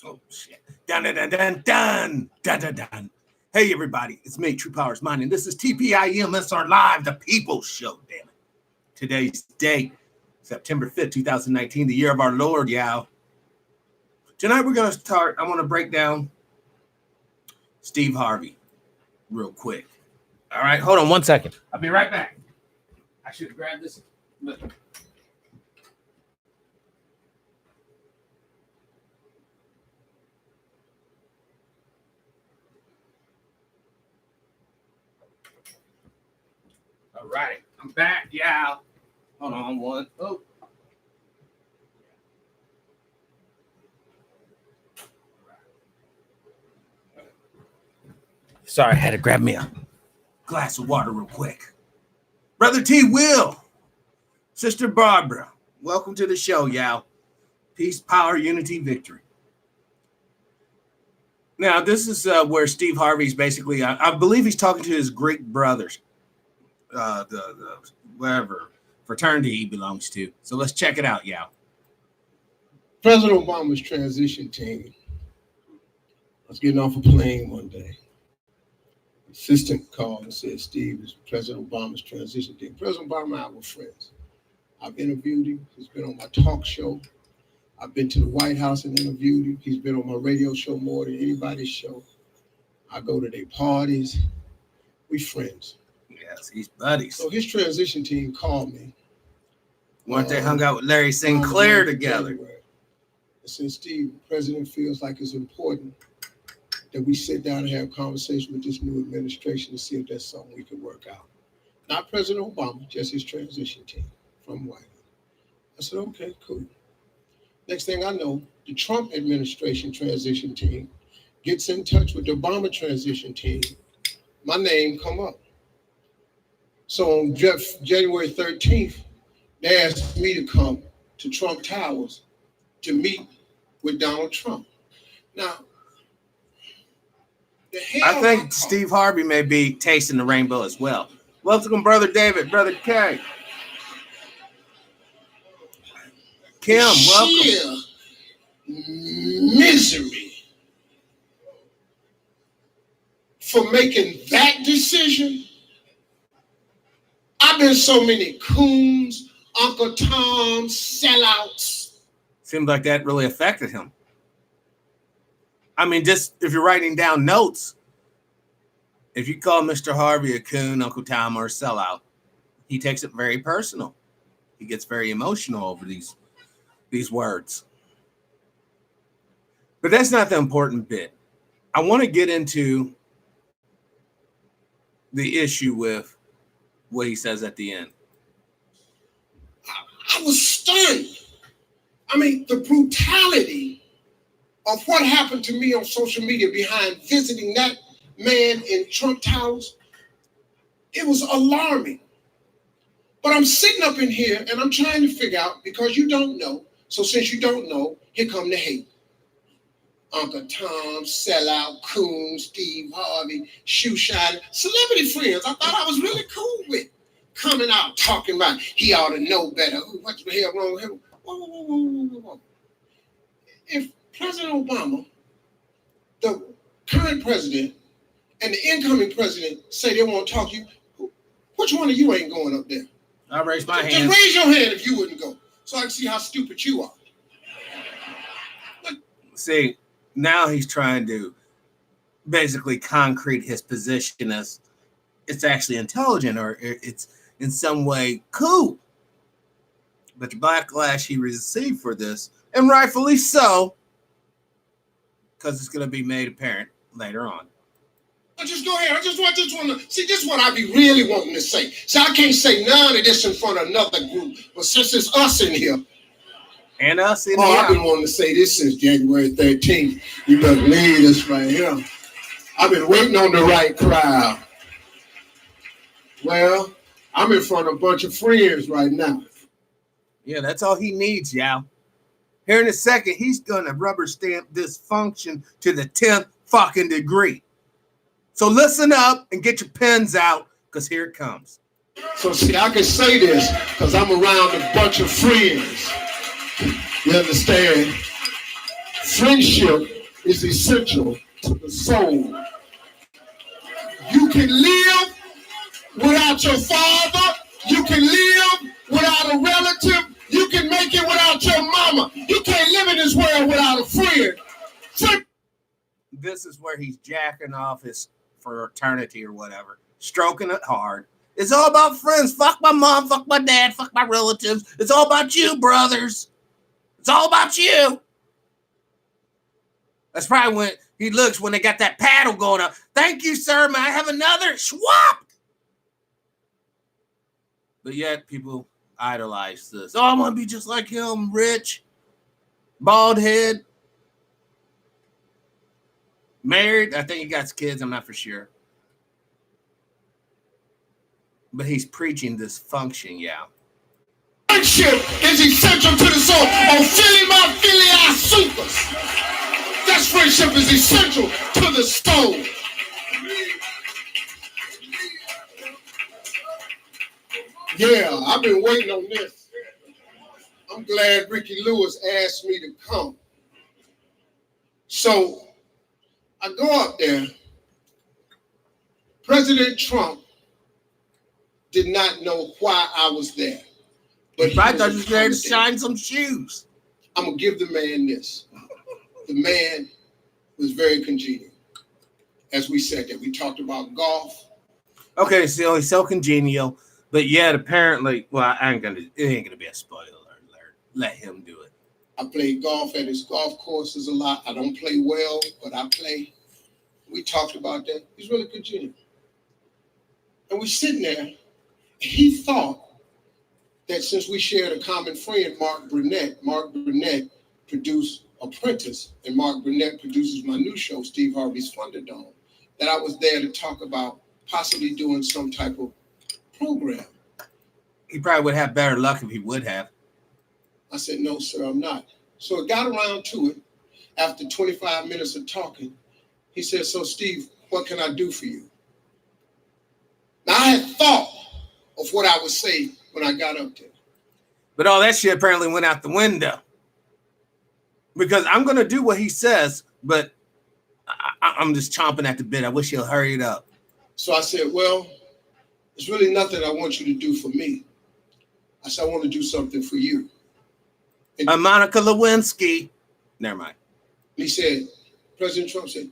Oh, shit. Dun, dun, dun, dun, dun, dun, dun, dun. Hey, everybody. It's me, True Powers Mining. This is Tpim Sr Live, the People's Show, damn it. Today's date, September 5th, 2019, the year of our Lord, y'all. Tonight, we're going to start. I want to break down Steve Harvey real quick. All right, hold on 1 second. I'll be right back. I should have grabbed this. All right, I'm back, y'all. Hold on one. Oh. Sorry, I had to grab me a glass of water real quick. Brother T. Will, Sister Barbara, welcome to the show, y'all. Peace, power, unity, victory. Now, this is where Steve Harvey's basically, I believe he's talking to his Greek brothers, the whatever fraternity he belongs to. So let's check it out, y'all. President Obama's transition team. I was getting off a plane one day. Assistant called and said, Steve, is President Obama's transition team. President Obama and I were friends. I've interviewed him. He's been on my talk show. I've been to the White House and interviewed him. He's been on my radio show more than anybody's show. I go to their parties. We friends. Yes, he's buddies. So his transition team called me. Weren't they hung out with Larry Sinclair together? January. I said, Steve, the president feels like it's important that we sit down and have a conversation with this new administration to see if there's something we can work out. Not President Obama, just his transition team from White House. I said, okay, cool. Next thing I know, the Trump administration transition team gets in touch with the Obama transition team. My name come up. So on January 13th, they asked me to come to Trump Towers to meet with Donald Trump. Now, I think Steve Harvey may be tasting the rainbow as well. Welcome, Brother David, Brother K. Kim, welcome. Misery for making that decision. I've been so many coons, Uncle Tom, sellouts. Seems like that really affected him. I mean, just if you're writing down notes, if you call Mr. Harvey a coon, Uncle Tom, or a sellout, he takes it very personal. He gets very emotional over these words. But that's not the important bit. I want to get into the issue with what he says at the end. I was stunned. I mean, the brutality of what happened to me on social media behind visiting that man in Trump Towers, it was alarming. But I'm sitting up in here and I'm trying to figure out, because you don't know, so since you don't know, here come the hate. Uncle Tom, sellout, coon, Steve Harvey, shoe shine, celebrity friends I thought I was really cool with, coming out talking about he ought to know better. What the hell wrong with him? Whoa. If President Obama, the current president, and the incoming president say they won't talk to you, which one of you ain't going up there? I'll raise my hand. Just raise your hand if you wouldn't go, so I can see how stupid you are. See, now he's trying to basically concrete his position as it's actually intelligent or it's in some way cool. But the backlash he received for this, and rightfully so, because it's going to be made apparent later on. Just go ahead. I just want to see. This is what I be really wanting to say. So I can't say none of this in front of another group, but since it's us in here, and us in here, I've been wanting to say this since January 13th. You better leave this right here. I've been waiting on the right crowd. Well, I'm in front of a bunch of friends right now. Yeah, that's all he needs, y'all. Here in a second, he's gonna rubber stamp dysfunction to the 10th fucking degree. So listen up and get your pens out, because here it comes. So see, I can say this because I'm around a bunch of friends. You understand? Friendship is essential to the soul. You can live without your father. You can live without a relative. You can make it without your mama. You can't live in this world without a friend. This is where he's jacking off his fraternity or whatever, stroking it hard. It's all about friends. Fuck my mom, fuck my dad, fuck my relatives. It's all about you, brothers. It's all about you. That's probably when he looks when they got that paddle going up. Thank you, sir. May I have another? Swap. But yet people idolize this. Oh, I want to be just like him, rich, bald head, married. I think he got kids. I'm not for sure. But he's preaching this function, yeah. Friendship is essential to the soul. Oh, Philly, my Philly, supers. That friendship is essential to the soul. Yeah, I've been waiting on this. I'm glad Ricky Lewis asked me to come. So I go up there. President Trump did not know why I was there. But I thought you was there to shine some shoes. I'm going to give the man this. The man was very congenial. As we said that, we talked about golf. Okay, so he's so congenial. But yet, apparently, well, it ain't gonna be a spoiler alert. Let him do it. I played golf at his golf courses a lot. I don't play well, but I play. We talked about that. He's really congenial. And we're sitting there. He thought that since we shared a common friend, Mark Burnett produced Apprentice, and Mark Burnett produces my new show, Steve Harvey's Thunderdome, that I was there to talk about possibly doing some type of program. He probably would have better luck if he would have. I said, no, sir, I'm not. So it got around to it. After 25 minutes of talking, he said, so Steve, what can I do for you? Now I had thought of what I would say when I got up there. But all that shit apparently went out the window. Because I'm going to do what he says, but I'm just chomping at the bit. I wish he'll hurry it up. So I said, well, there's really nothing I want you to do for me. I said, I want to do something for you. And Monica Lewinsky. Never mind. He said, President Trump said,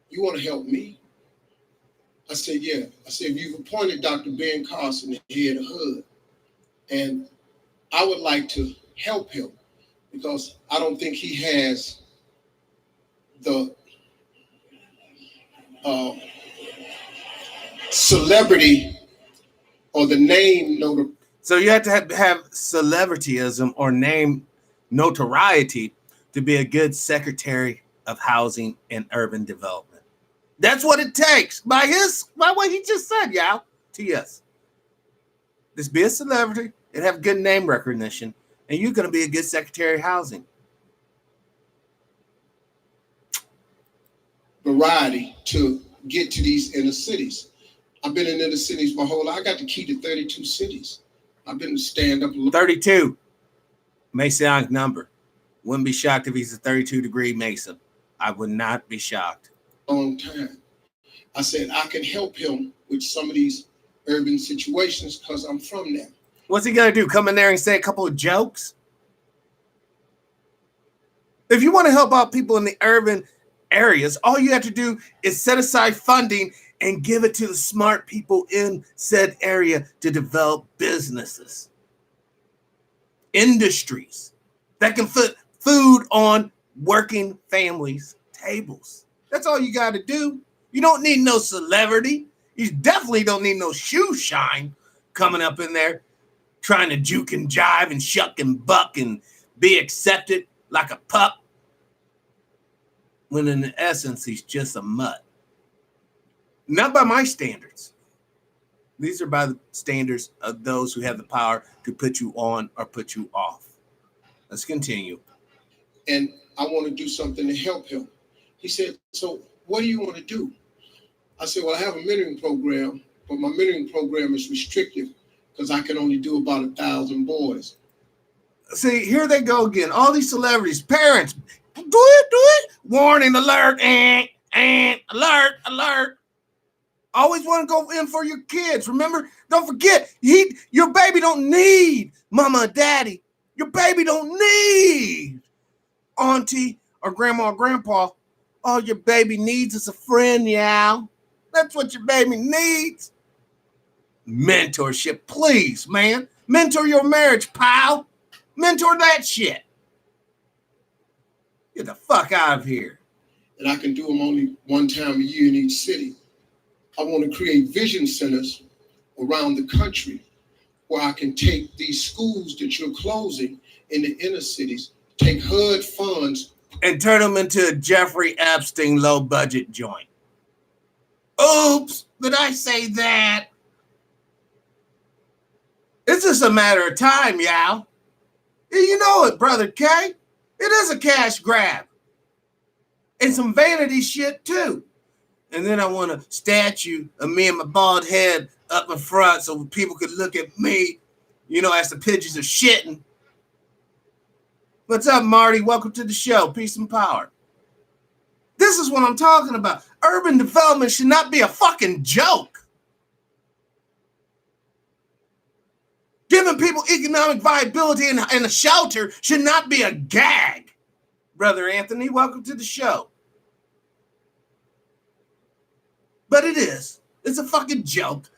you want to help me? I said, yeah. I said, you've appointed Dr. Ben Carson the head of HUD, and I would like to help him because I don't think he has the celebrity or the name notoriety. So you have to have celebrityism or name notoriety to be a good Secretary of Housing and Urban Development. That's what it takes. By what he just said, y'all. TS. Just be a celebrity and have good name recognition, and you're going to be a good Secretary of Housing. Variety to get to these inner cities. I've been in inner cities my whole life. I got the key to 32 cities. I've been stand up. 32. Masonic number. Wouldn't be shocked if he's a 32-degree Mason. I would not be shocked. Long time. I said I can help him with some of these urban situations because I'm from there. What's he going to do? Come in there and say a couple of jokes? If you want to help out people in the urban areas, all you have to do is set aside funding and give it to the smart people in said area to develop businesses, industries that can put food on working families' tables. That's all you got to do. You don't need no celebrity. You definitely don't need no shoe shine coming up in there trying to juke and jive and shuck and buck and be accepted like a pup, when in essence he's just a mutt. Not by my standards. These are by the standards of those who have the power to put you on or put you off. Let's continue. And I want to do something to help him. He said, so what do you want to do? I said, well, I have a mentoring program, but my mentoring program is restrictive because I can only do about 1,000 boys. See, here they go again. All these celebrities, parents, Warning alert, alert. Always want to go in for your kids. Remember, don't forget, your baby don't need mama and daddy. Your baby don't need auntie or grandma or grandpa. All your baby needs is a friend, y'all. That's what your baby needs. Mentorship, please, man. Mentor your marriage, pal. Mentor that shit. Get the fuck out of here. And I can do them only one time a year in each city. I want to create vision centers around the country where I can take these schools that you're closing in the inner cities, take HUD funds, and turn them into a Jeffrey Epstein low-budget joint. Oops, did I say that? It's just a matter of time, y'all. You know it, Brother K. It is a cash grab. And some vanity shit, too. And then I want a statue of me and my bald head up in front so people could look at me, as the pigeons are shitting. What's up, Marty? Welcome to the show. Peace and power. This is what I'm talking about. Urban development should not be a fucking joke. Giving people economic viability and a shelter should not be a gag. Brother Anthony, welcome to the show. But it is. It's a fucking joke.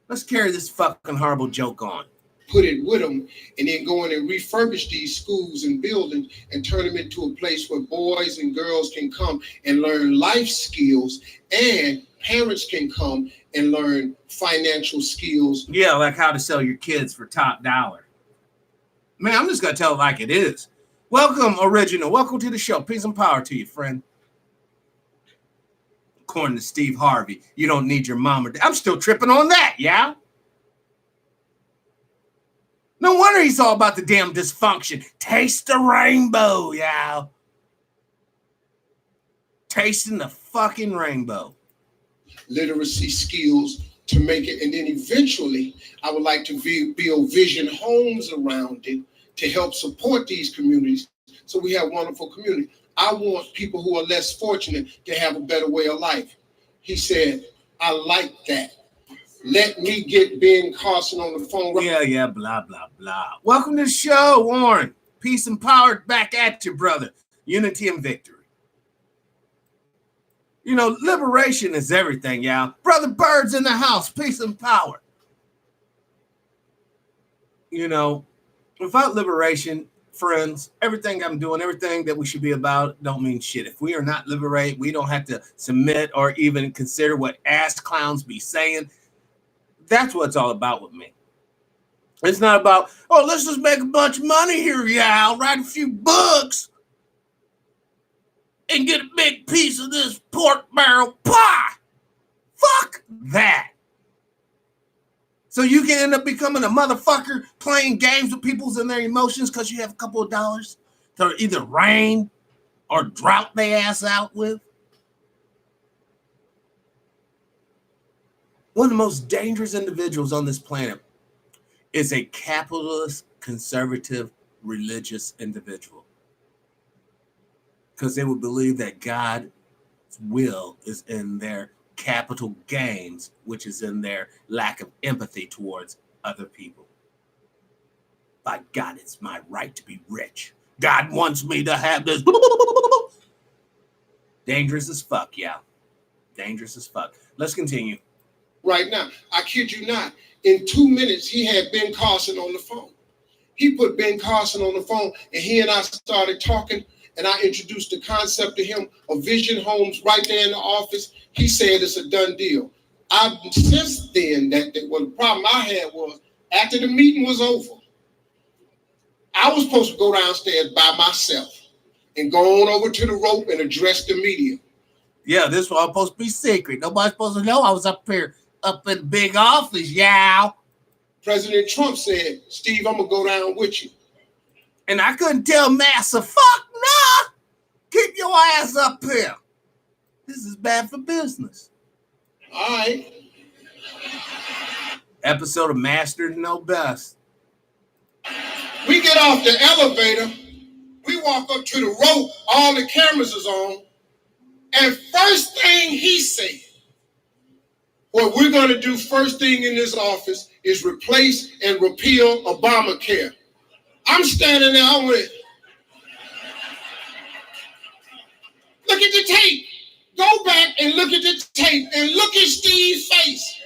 Let's carry this fucking horrible joke on. Put it with them, and then go in and refurbish these schools and buildings and turn them into a place where boys and girls can come and learn life skills, and parents can come and learn financial skills. Yeah, like how to sell your kids for top dollar. Man, I'm just going to tell it like it is. Welcome, Original. Welcome to the show. Peace and power to you, friend. According to Steve Harvey, you don't need your mom or dad. I'm still tripping on that, yeah? No wonder he's all about the damn dysfunction. Taste the rainbow, y'all. Tasting the fucking rainbow. Literacy skills to make it. And then eventually, I would like to build vision homes around it to help support these communities so we have wonderful community. I want people who are less fortunate to have a better way of life. He said, I like that. Let me get Ben Carson on the phone. Yeah, blah, blah, blah. Welcome to the show, Warren. Peace and power back at you, brother. Unity and victory. Liberation is everything, y'all. Brother Bird's in the house. Peace and power. Without liberation, friends, everything I'm doing, everything that we should be about don't mean shit. If we are not liberated, we don't have to submit or even consider what ass clowns be saying. That's what it's all about with me. It's not about, let's just make a bunch of money here, y'all. Write a few books and get a big piece of this pork barrel pie. Fuck that. So you can end up becoming a motherfucker playing games with people's and their emotions because you have a couple of dollars to either rain or drought their ass out with. One of the most dangerous individuals on this planet is a capitalist, conservative, religious individual. Because they would believe that God's will is in their capital gains, which is in their lack of empathy towards other people. By God, it's my right to be rich. God wants me to have this. Dangerous as fuck, yeah. Dangerous as fuck. Let's continue. Right now, I kid you not, in 2 minutes, he had Ben Carson on the phone. He put Ben Carson on the phone, and he and I started talking, and I introduced the concept to him of vision homes right there in the office. He said it's a done deal. Since then, the problem I had was, after the meeting was over, I was supposed to go downstairs by myself and go on over to the rope and address the media. Yeah, this was supposed to be secret. Nobody's supposed to know I was up here, up in the big office, y'all. President Trump said, Steve, I'm going to go down with you. And I couldn't tell Massa, fuck nah, keep your ass up here. This is bad for business. All right. Episode of Masters Know Best. We get off the elevator. We walk up to the rope, all the cameras is on, and first thing he said, what we're going to do first thing in this office is replace and repeal Obamacare. I'm standing there, I went, look at the tape. Go back and look at the tape and look at Steve's face.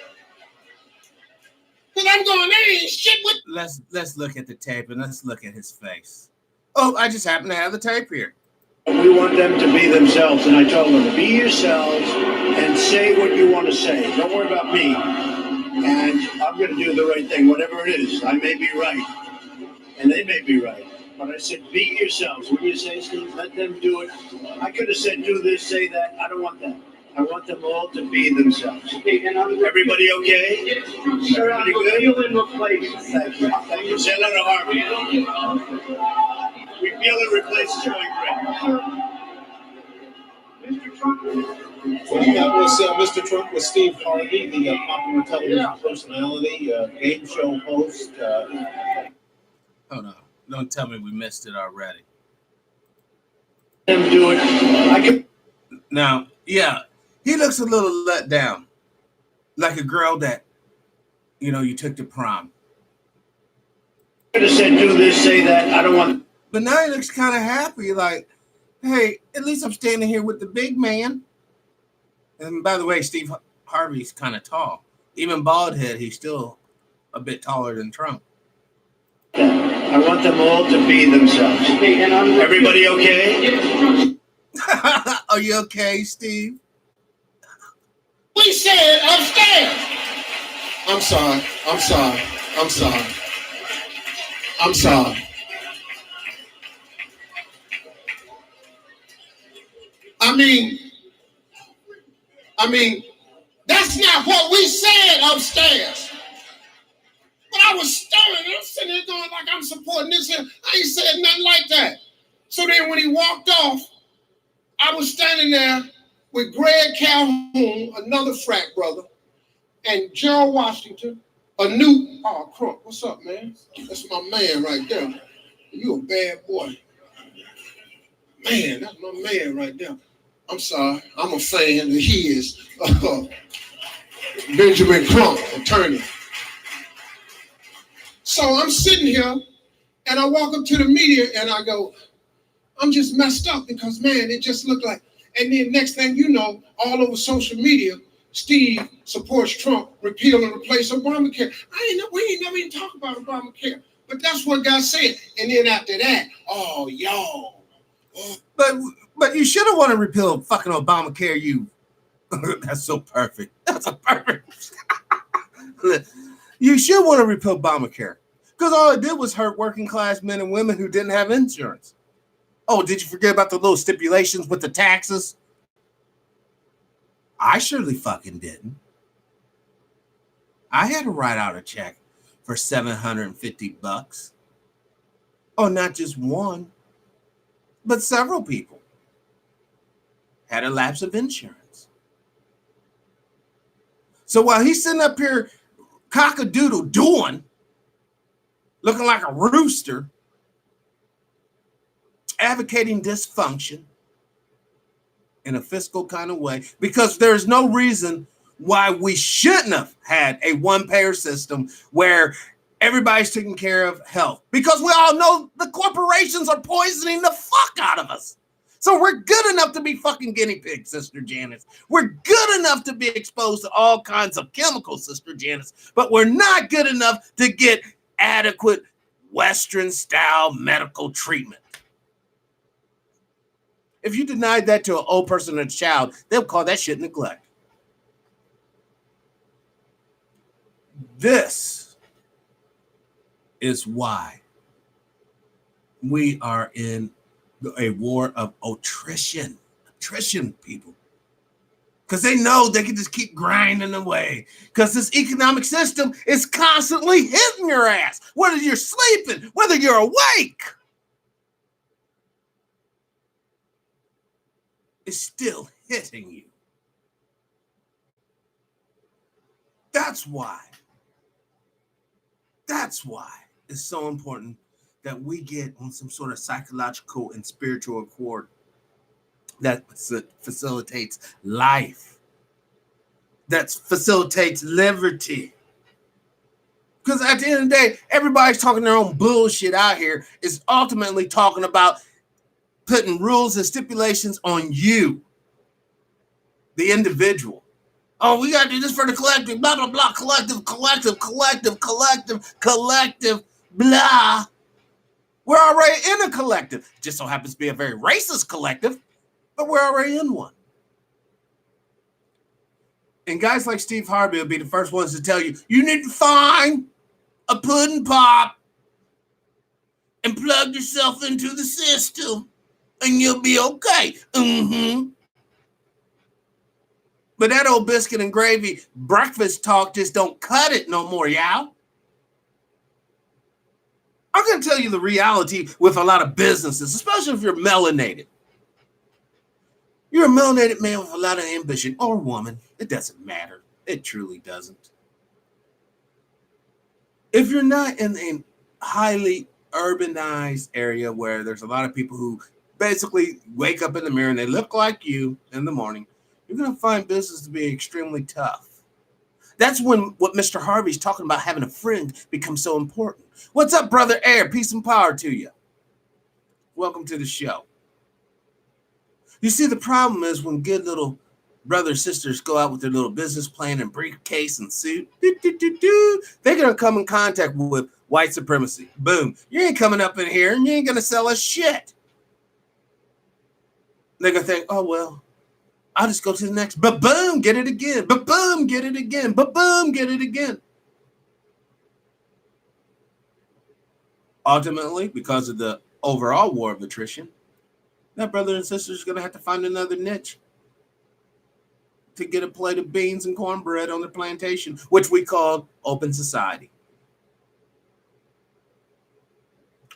Because I'm going, there ain't shit with. Let's look at the tape and let's look at his face. Oh, I just happen to have the tape here. We want them to be themselves, and I told them, be yourselves and say what you want to say. Don't worry about me. And I'm going to do the right thing, whatever it is. I may be right, and they may be right. But I said, be yourselves. What do you say, Steve? Let them do it. I could have said, do this, say that. I don't want that. I want them all to be themselves. Okay, and everybody okay? Everybody good? Thank you. Thank you. Say that to Harvey. Repeal and replace is going great. Mr. Trump. That was Mr. Trump with Steve Harvey, the popular television personality, game show host. Hold on. Don't tell me we missed it already. Them do it. Now, yeah, he looks a little let down. Like a girl that, you took to prom. I could have said, do this, say that. I don't want. But now he looks kind of happy, like, hey, at least I'm standing here with the big man. And by the way, Steve Harvey's kind of tall. Even bald head, he's still a bit taller than Trump. I want them all to be themselves. Okay, and everybody okay? Are you okay, Steve? We said upstairs. I'm sorry. I mean, that's not what we said upstairs. But I was stirring, and I'm sitting there going like I'm supporting this here. I ain't said nothing like that. So then when he walked off, I was standing there with Greg Calhoun, another frat brother, and Gerald Washington, Crump. What's up, man? That's my man right there. You a bad boy. Man, that's my man right there. I'm sorry, I'm a fan of his. Benjamin Crump, attorney. So I'm sitting here, and I walk up to the media, and I go, I'm just messed up because, man, it just looked like. And then next thing you know, all over social media, Steve supports Trump, repeal and replace Obamacare. We ain't never even talk about Obamacare. But that's what God said. And then after that, oh, y'all. Oh. But you should have wanted to repeal fucking Obamacare, you. That's so perfect. That's a perfect. You should want to repeal Obamacare. Because all it did was hurt working class men and women who didn't have insurance. Oh, did you forget about the little stipulations with the taxes? I surely fucking didn't. I had to write out a check for $750. Oh, not just one, but several people had a lapse of insurance. So while he's sitting up here cock-a-doodle doing, looking like a rooster, advocating dysfunction in a fiscal kind of way, because there's no reason why we shouldn't have had a one-payer system where everybody's taking care of health, because we all know the corporations are poisoning the fuck out of us. So we're good enough to be fucking guinea pigs, Sister Janice. We're good enough to be exposed to all kinds of chemicals, Sister Janice, but we're not good enough to get adequate Western-style medical treatment. If you denied that to an old person or a child, they'll call that shit neglect. This is why we are in a war of attrition, people. Because they know they can just keep grinding away. Because this economic system is constantly hitting your ass, whether you're sleeping, whether you're awake. It's still hitting you. That's why it's so important that we get on some sort of psychological and spiritual accord that facilitates life, that facilitates liberty. Because at the end of the day, everybody's talking their own bullshit out here is ultimately talking about putting rules and stipulations on you, the individual. Oh, we got to do this for the collective, blah, blah, blah, collective, blah. We're already in a collective. It just so happens to be a very racist collective, but we're already in one. And guys like Steve Harvey will be the first ones to tell you, you need to find a pudding pop and plug yourself into the system and you'll be okay. But that old biscuit and gravy breakfast talk just don't cut it no more, y'all. I'm going to tell you the reality with a lot of businesses, especially if you're melanated. You're a melanated man with a lot of ambition, or woman. It doesn't matter. It truly doesn't. If you're not in a highly urbanized area where there's a lot of people who basically wake up in the mirror and they look like you in the morning, you're going to find business to be extremely tough. That's when what Mr. Harvey's talking about having a friend becomes so important. What's up, Brother Air? Peace and power to you. Welcome to the show. You see, the problem is when good little brothers, sisters go out with their little business plan and briefcase and suit, they're going to come in contact with white supremacy. Boom. You ain't coming up in here and you ain't going to sell us shit. They're going to think, oh, well, I'll just go to the next. But boom, get it again. But boom, get it again. But boom, get it again. Ultimately, because of the overall war of attrition, that brother and sister is going to have to find another niche to get a plate of beans and cornbread on their plantation, which we call open society.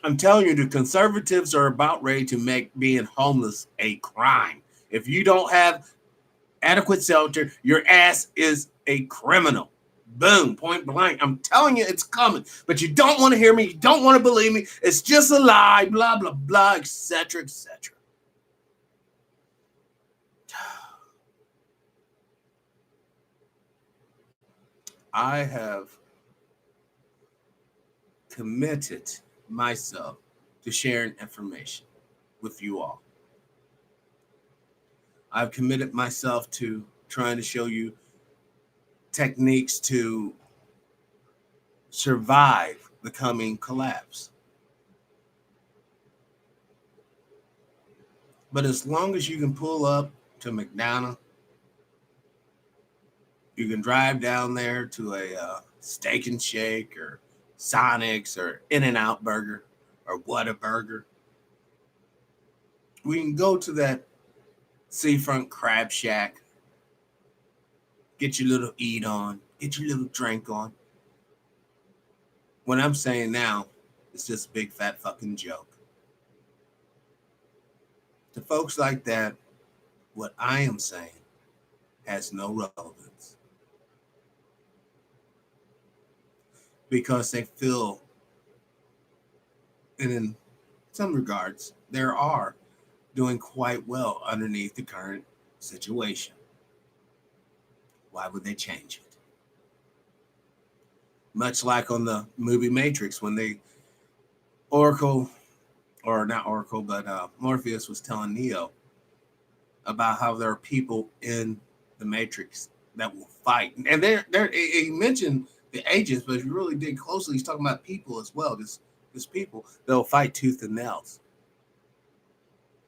I'm telling you, the conservatives are about ready to make being homeless a crime. If you don't have adequate shelter, your ass is a criminal. Boom, point blank. I'm telling you, it's coming. But you don't want to hear me. You don't want to believe me. It's just a lie, blah, blah, blah, etc., etc. I have committed myself to sharing information with you all. I've committed myself to trying to show you techniques to survive the coming collapse. But as long as you can pull up to McDonald's, you can drive down there to a Steak and Shake or Sonic's or In-N-Out Burger or Whataburger. We can go to that seafront crab shack, get your little eat on, get your little drink on. What I'm saying now is just a big fat fucking joke. To folks like that, what I am saying has no relevance. Because they feel, and in some regards, they are doing quite well underneath the current situation. Why would they change it? Much like on the movie Matrix, when Morpheus was telling Neo about how there are people in the Matrix that will fight. And he mentioned the agents, but if you really dig closely, he's talking about people as well. This people, they'll fight tooth and nails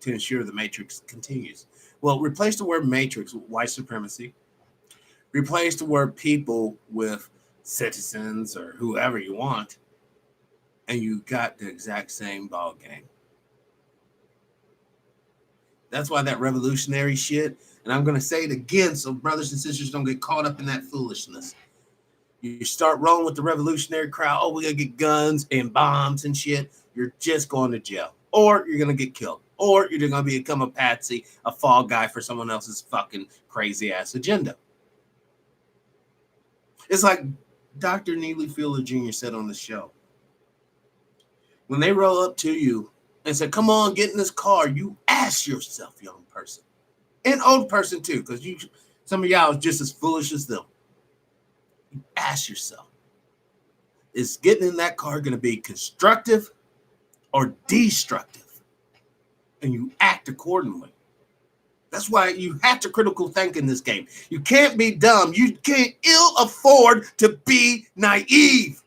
to ensure the Matrix continues. Well, replace the word Matrix with white supremacy. Replace the word people with citizens or whoever you want, and you got the exact same ball game. That's why that revolutionary shit, and I'm going to say it again so brothers and sisters don't get caught up in that foolishness. You start rolling with the revolutionary crowd, oh, we're going to get guns and bombs and shit, you're just going to jail. Or you're going to get killed. Or you're going to become a patsy, a fall guy for someone else's fucking crazy-ass agenda. It's like Dr. Neely Fuller Jr. said on the show. When they roll up to you and say, come on, get in this car, you ask yourself, young person, and old person too, because some of y'all is just as foolish as them. You ask yourself, is getting in that car going to be constructive or destructive? And you act accordingly. That's why you have to critical think in this game. You can't be dumb. You can't ill afford to be naive.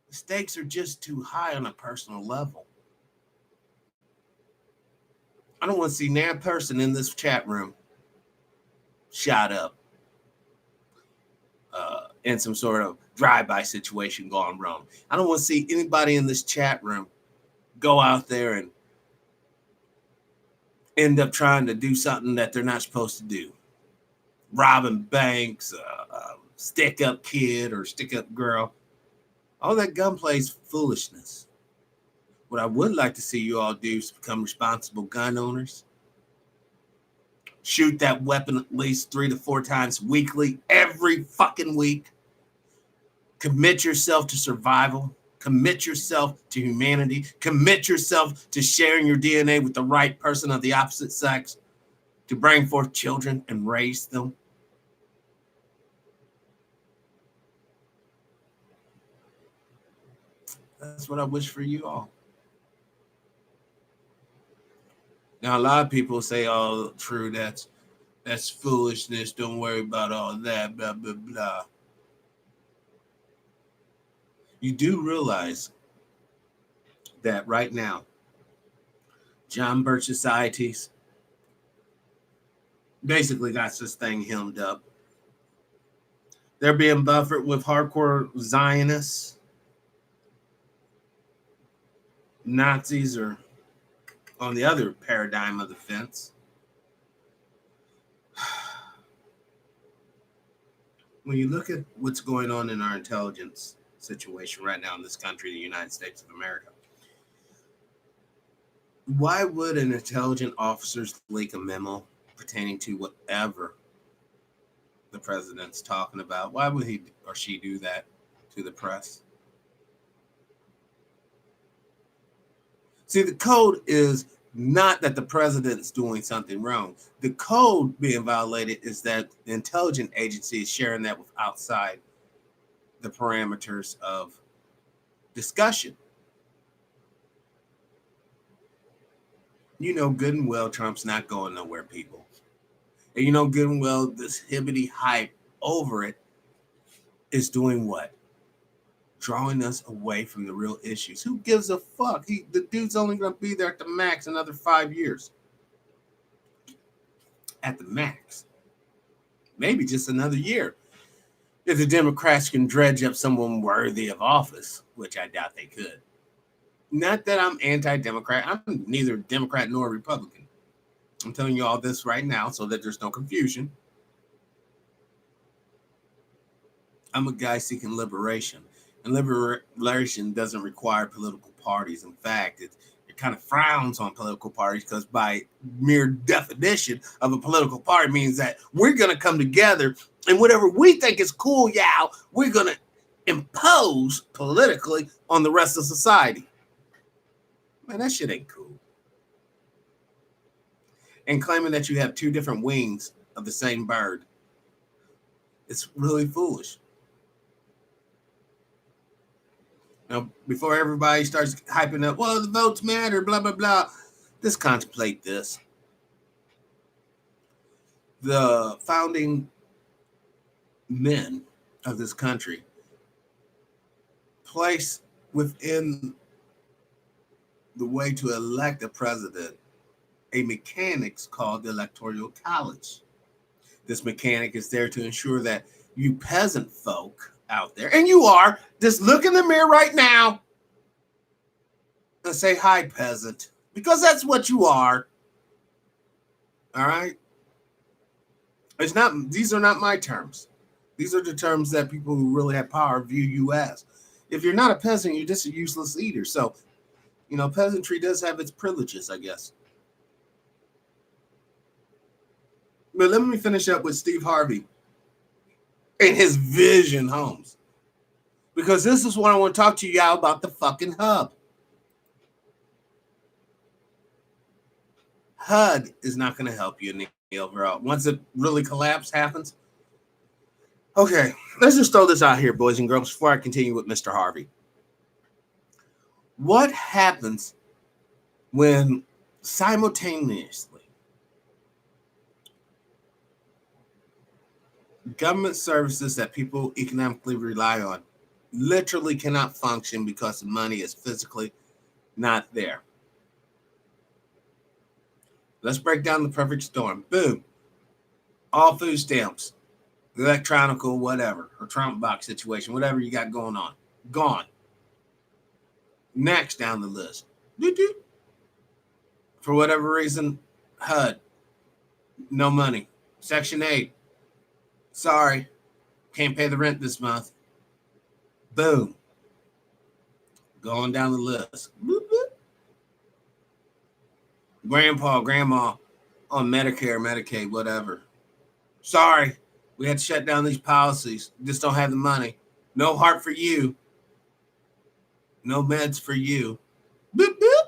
The stakes are just too high on a personal level. I don't want to see that person in this chat room shot up in some sort of drive-by situation gone wrong. I don't want to see anybody in this chat room go out there and end up trying to do something that they're not supposed to do. Robbing banks, stick-up kid or stick-up girl. All that gunplay is foolishness. What I would like to see you all do is become responsible gun owners. Shoot that weapon at least 3 to 4 times weekly, every fucking week. Commit yourself to survival. Commit yourself to humanity. Commit yourself to sharing your DNA with the right person of the opposite sex to bring forth children and raise them. That's what I wish for you all. Now, a lot of people say, oh, true, that's foolishness. Don't worry about all that, blah, blah, blah. You do realize that right now, John Birch societies basically got this thing hemmed up. They're being buffered with hardcore Zionists. Nazis are on the other paradigm of the fence. When you look at what's going on in our intelligence situation right now in this country, the United States of America, why would an intelligent officer leak a memo pertaining to whatever the president's talking about? Why would he or she do that to the press? See, the code is not that the president's doing something wrong. The code being violated is that the intelligence agency is sharing that with outside the parameters of discussion. You know good and well Trump's not going nowhere, people. And you know good and well this hibbity hype over it is doing what? Drawing us away from the real issues. Who gives a fuck? The dude's only going to be there at the max another 5 years. At the max. Maybe just another year. If the Democrats can dredge up someone worthy of office, which I doubt they could. Not that I'm anti-Democrat. I'm neither Democrat nor Republican. I'm telling you all this right now so that there's no confusion. I'm a guy seeking liberation. And liberation doesn't require political parties. In fact, it kind of frowns on political parties because by mere definition of a political party means that we're going to come together and whatever we think is cool, we're going to impose politically on the rest of society. Man, that shit ain't cool. And claiming that you have 2 different wings of the same bird, it's really foolish. Now, before everybody starts hyping up, well, the votes matter, blah, blah, blah, just contemplate this. The founding men of this country place within the way to elect a president a mechanics called the Electoral College. This mechanic is there to ensure that you peasant folk out there, and you are, just look in the mirror right now and say, hi, peasant, because that's what you are. All right? These are not my terms. These are the terms that people who really have power view you as. If you're not a peasant, you're just a useless leader. So, peasantry does have its privileges, I guess. But let me finish up with Steve Harvey and his Vision homes. Because this is what I want to talk to y'all about, the fucking hub. HUD is not going to help you in the overall. Once it really collapse happens. Okay, let's just throw this out here, boys and girls, before I continue with Mr. Harvey. What happens when simultaneously government services that people economically rely on literally cannot function because the money is physically not there? Let's break down the perfect storm. Boom. All food stamps, electronical, whatever, or trunk box situation, whatever you got going on, gone. Next down the list. Doo-doo. For whatever reason, HUD, no money. Section 8, sorry, can't pay the rent this month. Boom. Going down the list. Boop, boop. Grandpa, grandma on Medicare, Medicaid, whatever. Sorry, we had to shut down these policies. Just don't have the money. No heart for you. No meds for you. Boop, boop.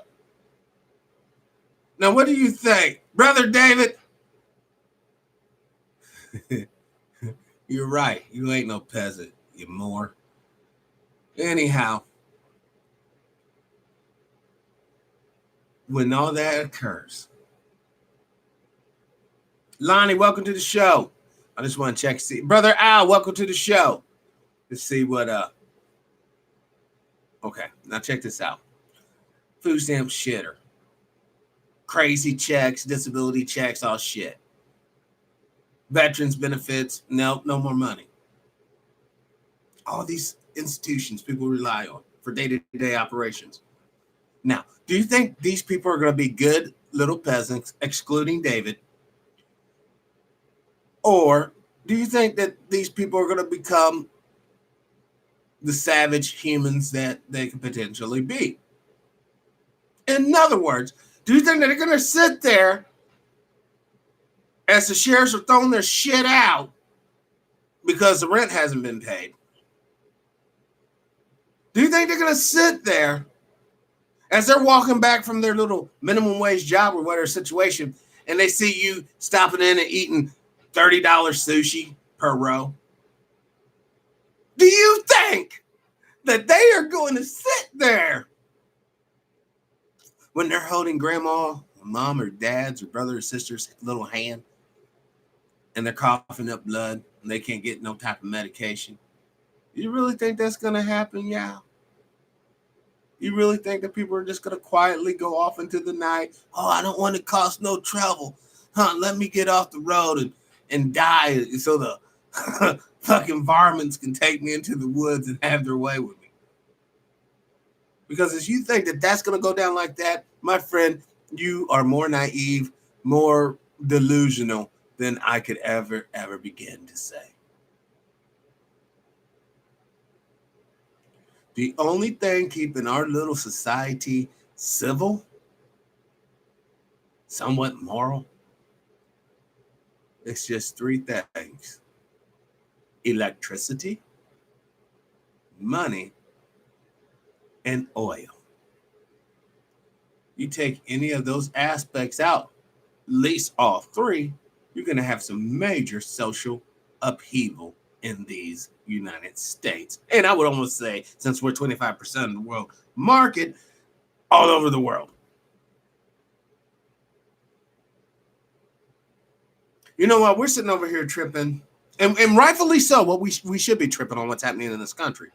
Now, what do you think? Brother David? You're right. You ain't no peasant, you more. Anyhow, when all that occurs, Lonnie, welcome to the show. I just want to check. See, Brother Al, welcome to the show. Let's see what. Okay, now check this out. Food stamp shitter. Crazy checks, disability checks, all shit. Veterans benefits, no more money. All these institutions people rely on for day-to-day operations. Now, do you think these people are going to be good little peasants, excluding David? Or do you think that these people are going to become the savage humans that they could potentially be? In other words, do you think that they're going to sit there as the sheriffs are throwing their shit out because the rent hasn't been paid? Do you think they're going to sit there as they're walking back from their little minimum wage job or whatever situation, and they see you stopping in and eating $30 sushi per row? Do you think that they are going to sit there when they're holding grandma, mom, or dad's, or brother or sister's little hand, and they're coughing up blood, and they can't get no type of medication? You really think that's going to happen, y'all? You really think that people are just going to quietly go off into the night? Oh, I don't want to cause no trouble. Let me get off the road and die so the fucking varmints can take me into the woods and have their way with me. Because if you think that that's going to go down like that, my friend, you are more naive, more delusional than I could ever begin to say. The only thing keeping our little society civil, somewhat moral, it's just three things: electricity, money, and oil. You take any of those aspects out, at least all three, you're going to have some major social upheaval in these United States. And I would almost say, since we're 25% of the world market, all over the world. You know what? We're sitting over here tripping, and rightfully so. What we should be tripping on what's happening in this country.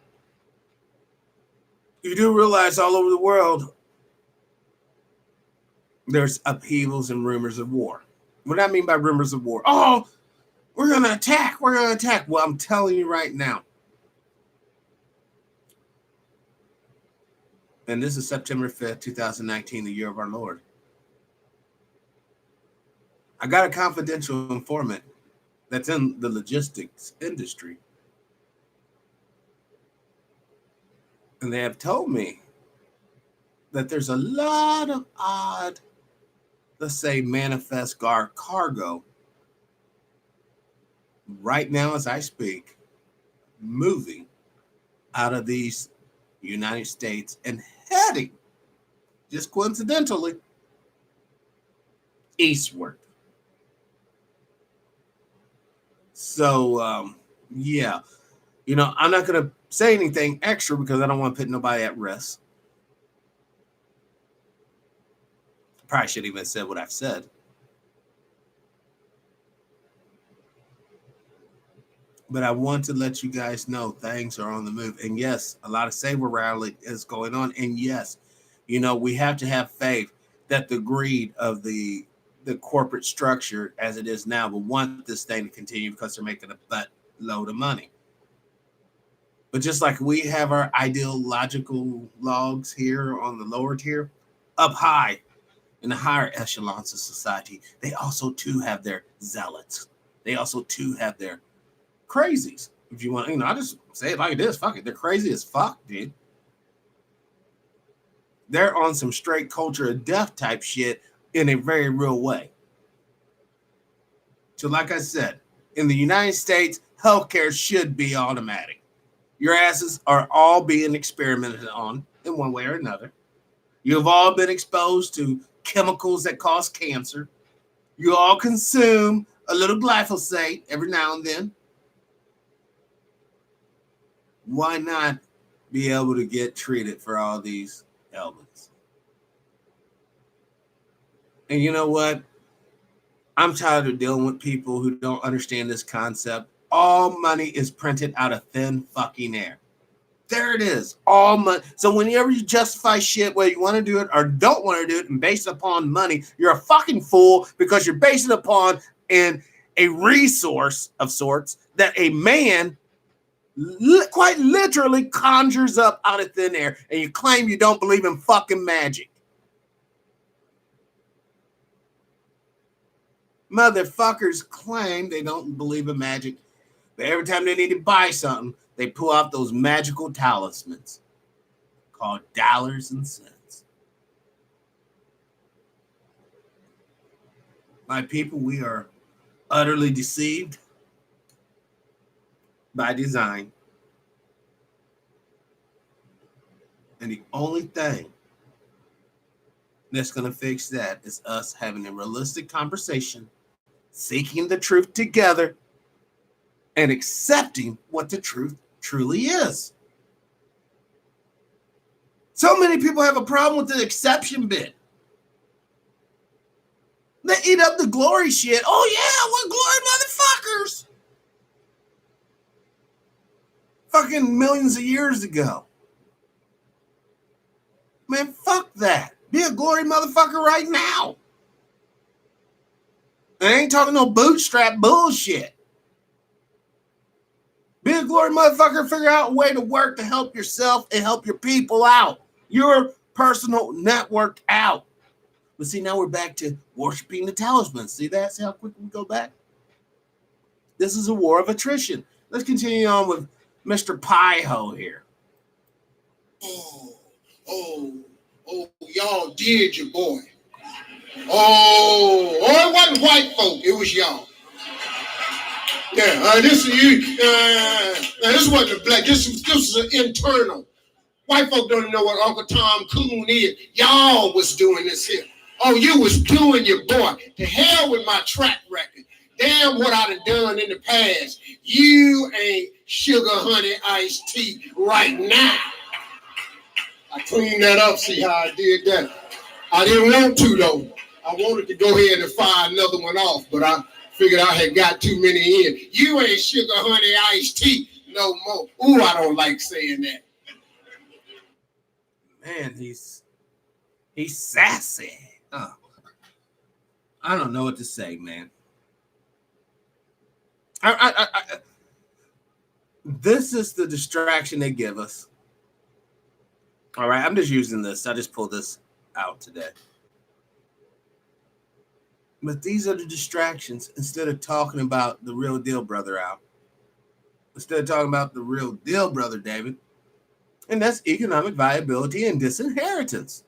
You do realize all over the world there's upheavals and rumors of war. What do I mean by rumors of war? Oh, we're going to attack. We're going to attack. Well, I'm telling you right now. And this is September 5th, 2019, the year of our Lord. I got a confidential informant that's in the logistics industry. And they have told me that there's a lot of odd, let's say, manifest cargo right now as I speak, moving out of these United States and heading, just coincidentally, eastward. So, yeah, I'm not going to say anything extra because I don't want to put nobody at risk. Probably shouldn't even have said what I've said. But I want to let you guys know things are on the move. And yes, a lot of saber rally is going on. And yes, we have to have faith that the greed of the corporate structure as it is now will want this thing to continue because they're making a buttload of money. But just like we have our ideological logs here on the lower tier, up high in the higher echelons of society, they also too have their zealots. They also too have their crazies. If you want, I just say it like it is. Fuck it. They're crazy as fuck, dude. They're on some straight culture of death type shit in a very real way. So like I said, in the United States, healthcare should be automatic. Your asses are all being experimented on in one way or another. You've all been exposed to chemicals that cause cancer. You all consume a little glyphosate every now and then. Why not be able to get treated for all these ailments? And you know what? I'm tired of dealing with people who don't understand this concept. All money is printed out of thin fucking air. There it is. All money. So whenever you justify shit, whether you want to do it or don't want to do it and based upon money, you're a fucking fool because you're based it upon a resource of sorts that a man quite literally conjures up out of thin air, and you claim you don't believe in fucking magic. Motherfuckers claim they don't believe in magic, but every time they need to buy something, they pull out those magical talismans called dollars and cents. My people, we are utterly deceived by design. And the only thing that's going to fix that is us having a realistic conversation, seeking the truth together, and accepting what the truth truly is. So many people have a problem with the exception bit. They eat up the glory shit. Oh yeah, we're glory motherfuckers. Fucking millions of years ago. Man, fuck that. Be a glory motherfucker right now. I ain't talking no bootstrap bullshit. Be a glory motherfucker, figure out a way to work to help yourself and help your people out. Your personal network out. But see, now we're back to worshiping the talismans. See that? See how quick we go back? This is a war of attrition. Let's continue on with Mr. Pie-Ho here. Y'all did your boy. It wasn't white folk, it was y'all. Yeah, this wasn't a black. This is an internal. White folk don't know what Uncle Tom Coon is. Y'all was doing this here. Oh, you was doing your boy. To hell with my track record. Damn what I'd have done in the past. You ain't sugar, honey, iced tea right now. I cleaned that up, see how I did that. I didn't want to, though. I wanted to go ahead and fire another one off, but I figured I had got too many in. You ain't sugar, honey, iced tea no more. Ooh, I don't like saying that. Man, he's sassy. Oh. I don't know what to say, man. This is the distraction they give us. All right, I'm just using this. I just pulled this out today. But these are the distractions instead of talking about the real deal, brother Al. Instead of talking about the real deal, brother David. And that's economic viability and disinheritance.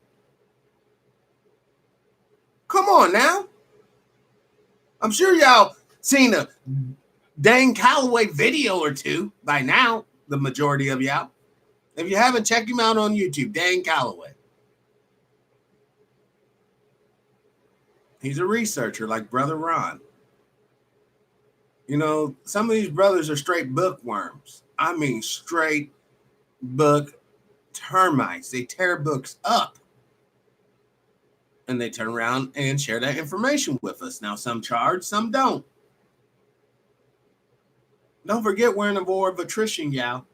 Come on now. I'm sure y'all seen a Dane Calloway video or two by now, the majority of y'all. If you haven't, check him out on YouTube, Dan Calloway. He's a researcher like Brother Ron. You know, some of these brothers are straight bookworms. I mean, straight book termites. They tear books up. And they turn around and share that information with us. Now, some charge, some don't. Don't forget we're in a war of attrition, y'all.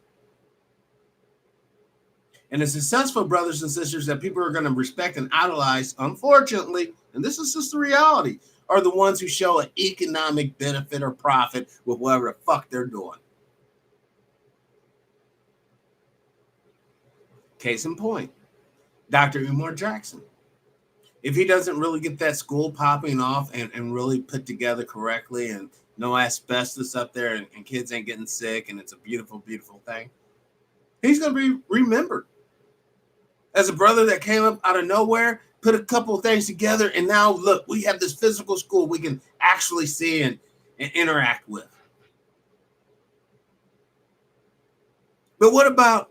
And the successful brothers and sisters that people are going to respect and idolize, unfortunately, and this is just the reality, are the ones who show an economic benefit or profit with whatever the fuck they're doing. Case in point, Dr. Umar Jackson. If he doesn't really get that school popping off and really put together correctly and no asbestos up there and kids ain't getting sick and it's a beautiful, beautiful thing, he's going to be remembered as a brother that came up out of nowhere, put a couple of things together, and now, look, we have this physical school we can actually see and interact with. But what about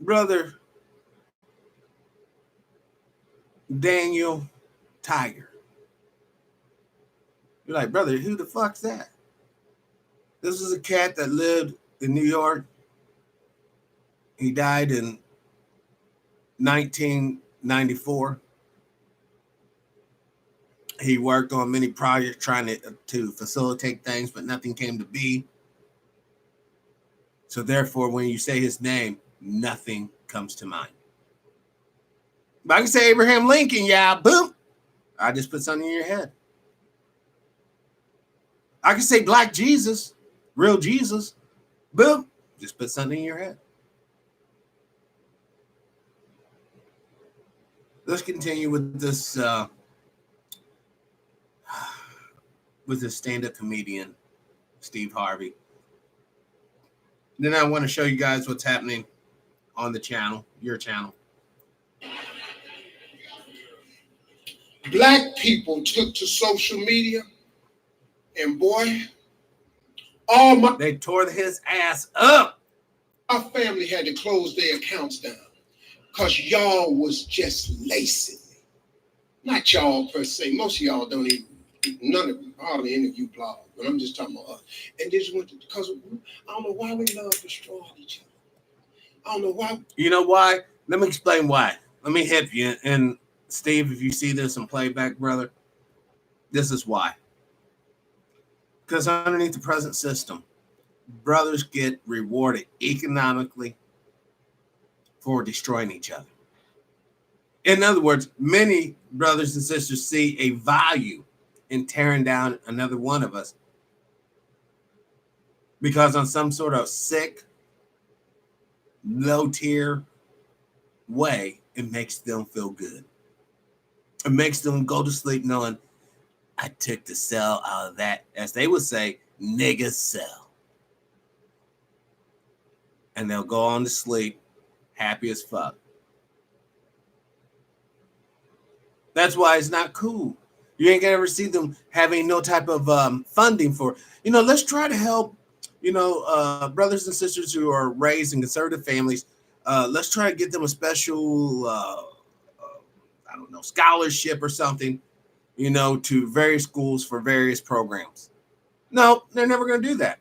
Brother Daniel Tiger? You're like, brother, who the fuck's that? This is a cat that lived in New York. He died in 1994. He worked on many projects trying to facilitate things, but nothing came to be. So therefore, when you say his name, nothing comes to mind. But I can say Abraham Lincoln, yeah, boom. I just put something in your head. I can say Black Jesus, real Jesus, boom, just put something in your head. Let's continue with this stand-up comedian, Steve Harvey. Then I want to show you guys what's happening on the channel, your channel. Black people took to social media, and boy, they tore his ass up. Our family had to close their accounts down because y'all was just lacing me. Not y'all per se. Most of y'all don't even, hardly any of you blog, but I'm just talking about us. And this went because I don't know why we love to destroy each other. I don't know why. You know why? Let me explain why. Let me hit you. And Steve, if you see this in playback, brother, this is why. Because underneath the present system, brothers get rewarded economically for destroying each other. In other words, many brothers and sisters see a value in tearing down another one of us because on some sort of sick, low-tier way, it makes them feel good. It makes them go to sleep knowing I took the cell out of that, as they would say, nigga cell. And they'll go on to sleep happy as fuck. That's why it's not cool. You ain't gonna ever see them having no type of funding for, let's try to help, brothers and sisters who are raised in conservative families. Let's try to get them a special, scholarship or something, to various schools for various programs. No, they're never going to do that.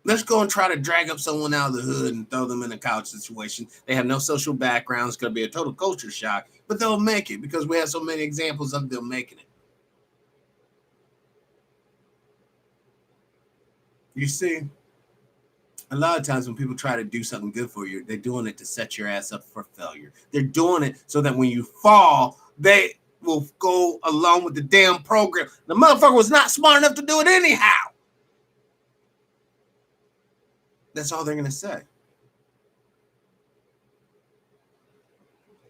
Let's go and try to drag up someone out of the hood and throw them in a couch situation. They have no social background. It's going to be a total culture shock, but they'll make it because we have so many examples of them making it. You see, a lot of times when people try to do something good for you, they're doing it to set your ass up for failure. They're doing it so that when you fall, they will go along with the damn program. The motherfucker was not smart enough to do it anyhow. That's all they're going to say.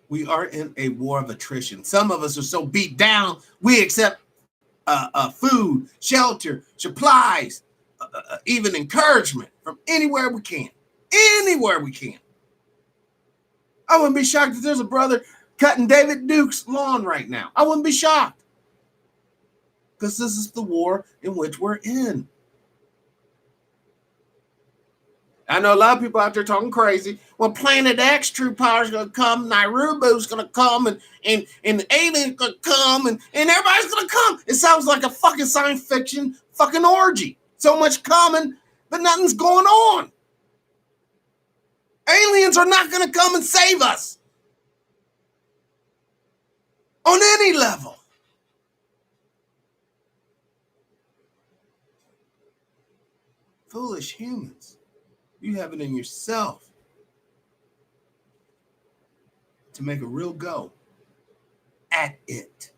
We are in a war of attrition. Some of us are so beat down, we accept food, shelter, supplies, even encouragement from anywhere we can. Anywhere we can. I wouldn't be shocked if there's a brother cutting David Duke's lawn right now. I wouldn't be shocked. Because this is the war in which we're in. I know a lot of people out there talking crazy. Well, Planet X, True Power's gonna come, Nairubu's gonna come, and the alien's gonna come, and everybody's gonna come. It sounds like a fucking science fiction fucking orgy. So much coming, but nothing's going on. Aliens are not gonna come and save us on any level. Foolish humans. You have it in yourself to make a real go at it.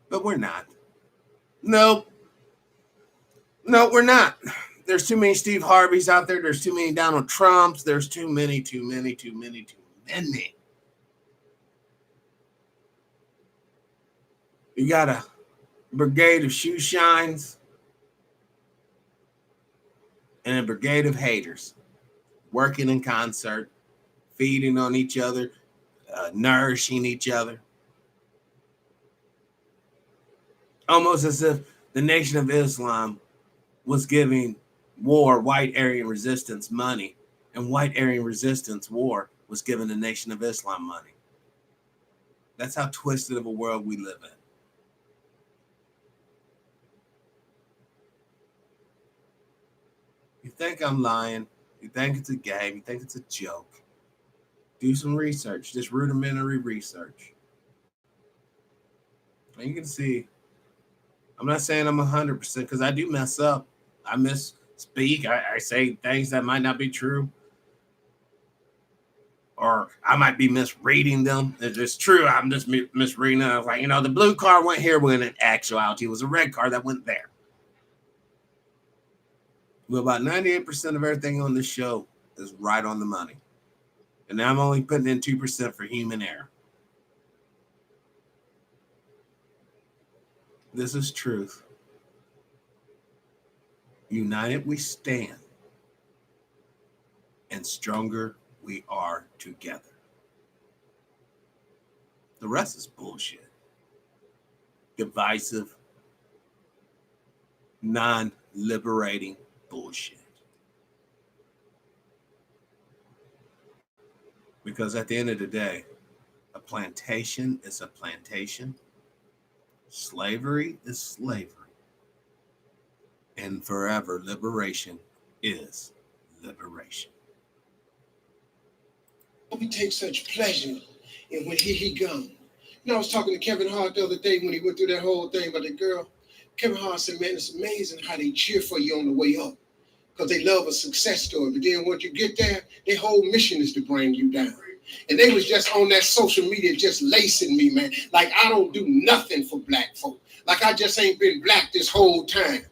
But we're not. No, we're not. There's too many Steve Harveys out there. There's too many Donald Trumps. There's too many. You got a brigade of shoe shines and a brigade of haters working in concert, feeding on each other, nourishing each other. Almost as if the Nation of Islam was giving white Aryan resistance money, and white Aryan resistance war was giving the Nation of Islam money. That's how twisted of a world we live in. You think I'm lying, you think it's a game, you think it's a joke. Do some research, just rudimentary research. And you can see, I'm not saying I'm 100% because I do mess up. I misspeak. I say things that might not be true. Or I might be misreading them. If it's true, I'm just misreading them. I was like, the blue car went here when in actuality it was a red car that went there. Well, about 98% of everything on this show is right on the money. And I'm only putting in 2% for human error. This is truth. United we stand, and stronger we are together. The rest is bullshit. Divisive, non-liberating bullshit. Because at the end of the day, a plantation is a plantation. Slavery is slavery. And forever, liberation is liberation. We take such pleasure in when he gone. I was talking to Kevin Hart the other day when he went through that whole thing about the girl. Kevin Hart said, man, it's amazing how they cheer for you on the way up because they love a success story. But then once you get there, their whole mission is to bring you down. And they was just on that social media just lacing me, man. Like I don't do nothing for black folk. Like I just ain't been black this whole time.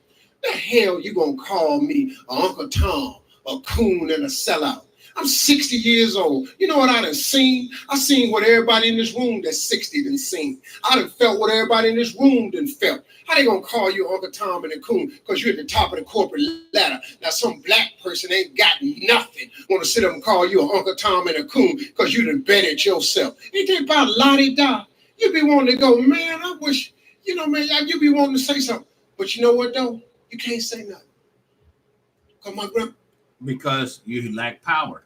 The hell you gonna call me a Uncle Tom, a coon, and a sellout? I'm 60 years old. You know what I done seen? I seen what everybody in this room that's 60 done seen. I done felt what everybody in this room done felt. How they gonna call you Uncle Tom and a coon? Because you're at the top of the corporate ladder. Now some black person ain't got nothing. Want to sit up and call you an Uncle Tom and a coon because you done bet it yourself. Ain't that about la-di-da? You be wanting to go, man, I wish, man, you be wanting to say something. But you know what though? You can't say nothing. Because you lack power.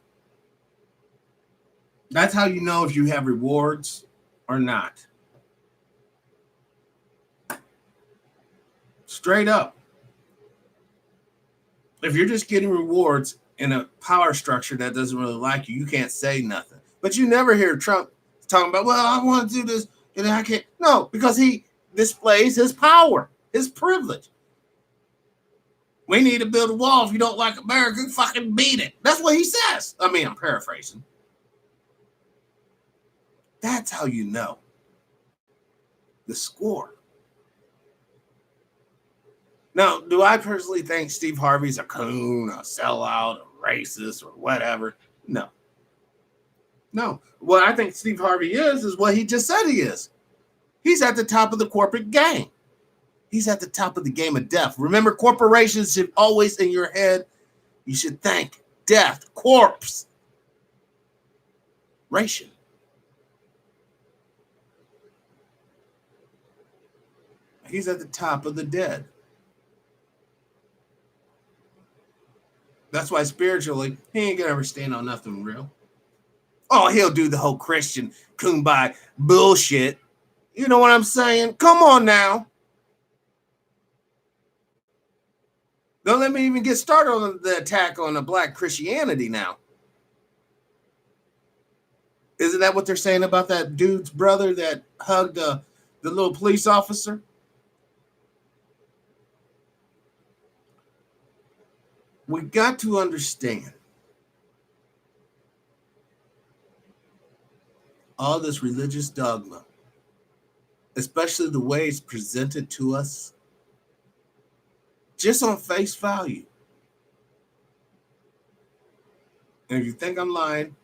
That's how you know if you have rewards or not. Straight up. If you're just getting rewards in a power structure that doesn't really like you, you can't say nothing. But you never hear Trump talking about, well, I want to do this and I can't. No, because he displays his power, his privilege. We need to build a wall. If you don't like America, fucking beat it. That's what he says. I mean, I'm paraphrasing. That's how you know the score. Now, do I personally think Steve Harvey's a coon, a sellout, a racist, or whatever? No. What I think Steve Harvey is what he just said he is. He's at the top of the corporate game. He's at the top of the game of death. Remember, corporations should always in your head, you should think death, corpse, ration. He's at the top of the dead. That's why spiritually, he ain't gonna ever stand on nothing real. Oh, he'll do the whole Christian kumbaya bullshit. You know what I'm saying? Come on now. Don't let me even get started on the attack on the black Christianity now. Isn't that what they're saying about that dude's brother that hugged the little police officer? We got to understand all this religious dogma, especially the way it's presented to us, just on face value. And if you think I'm lying,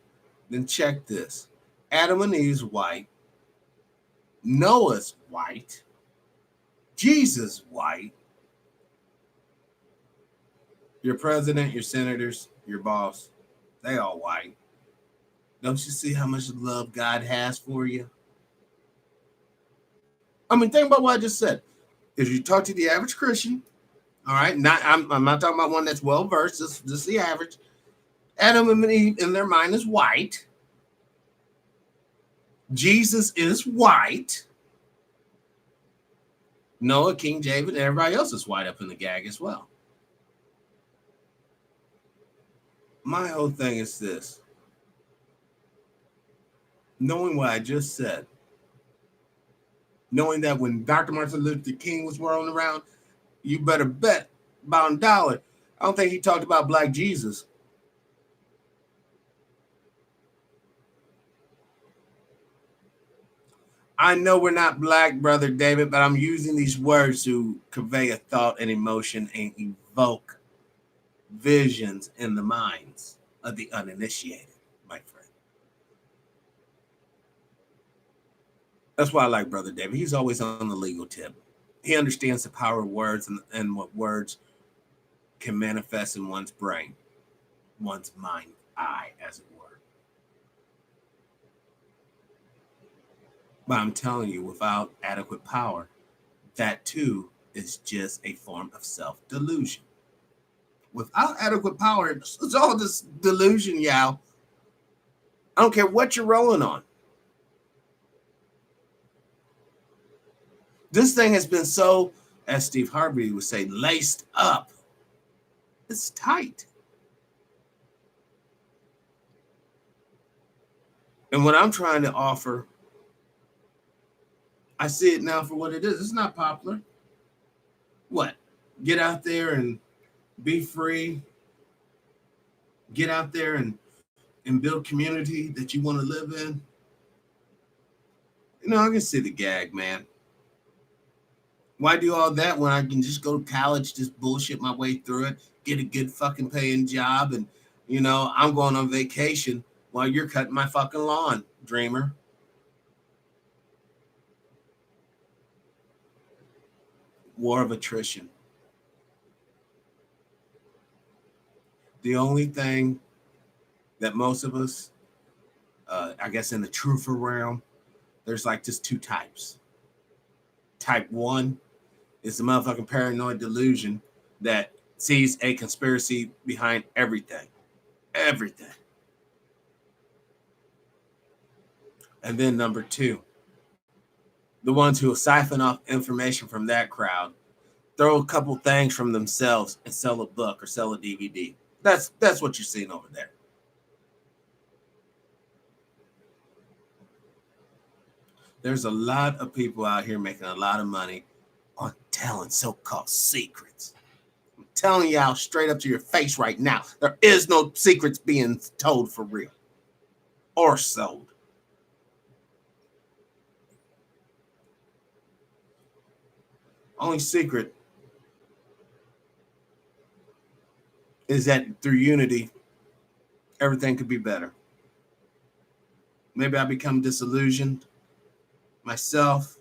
then check this. Adam and Eve's white. Noah's white. Jesus white. Your president, your senators, your boss, they all white. Don't you see how much love God has for you? I mean, think about what I just said. If you talk to the average Christian, all right, I'm not talking about one that's well versed, just the average. Adam and Eve in their mind is white. Jesus is white. Noah, King David, and everybody else is white up in the gag as well. My whole thing is this. Knowing what I just said, knowing that when Dr. Martin Luther King was rolling around, you better bet about $1. I don't think he talked about Black Jesus. I know we're not black, Brother David, but I'm using these words to convey a thought and emotion and evoke visions in the minds of the uninitiated, my friend. That's why I like Brother David. He's always on the legal tip. He understands the power of words and what words can manifest in one's brain, one's mind, eye, as it were. But I'm telling you, without adequate power, that too is just a form of self-delusion. Without adequate power, it's all this delusion, y'all. I don't care what you're rolling on. This thing has been so, as Steve Harvey would say, laced up. It's tight. And what I'm trying to offer, I see it now for what it is. It's not popular. What? Get out there and be free. Get out there and build community that you want to live in. You know, I can see the gag, man. Why do all that when I can just go to college, just bullshit my way through it, get a good fucking paying job, and, you know, I'm going on vacation while you're cutting my fucking lawn, dreamer. War of attrition. The only thing that most of us, I guess in the truther realm, there's like just two types. Type 1 is the motherfucking paranoid delusion that sees a conspiracy behind everything. Everything. And then number 2, the ones who will siphon off information from that crowd, throw a couple things from themselves and sell a book or sell a DVD. That's what you're seeing over there. There's a lot of people out here making a lot of money on telling so-called secrets. I'm telling y'all straight up to your face right now, there is no secrets being told for real or sold. Only secret is that through unity, everything could be better. Maybe I become disillusioned myself,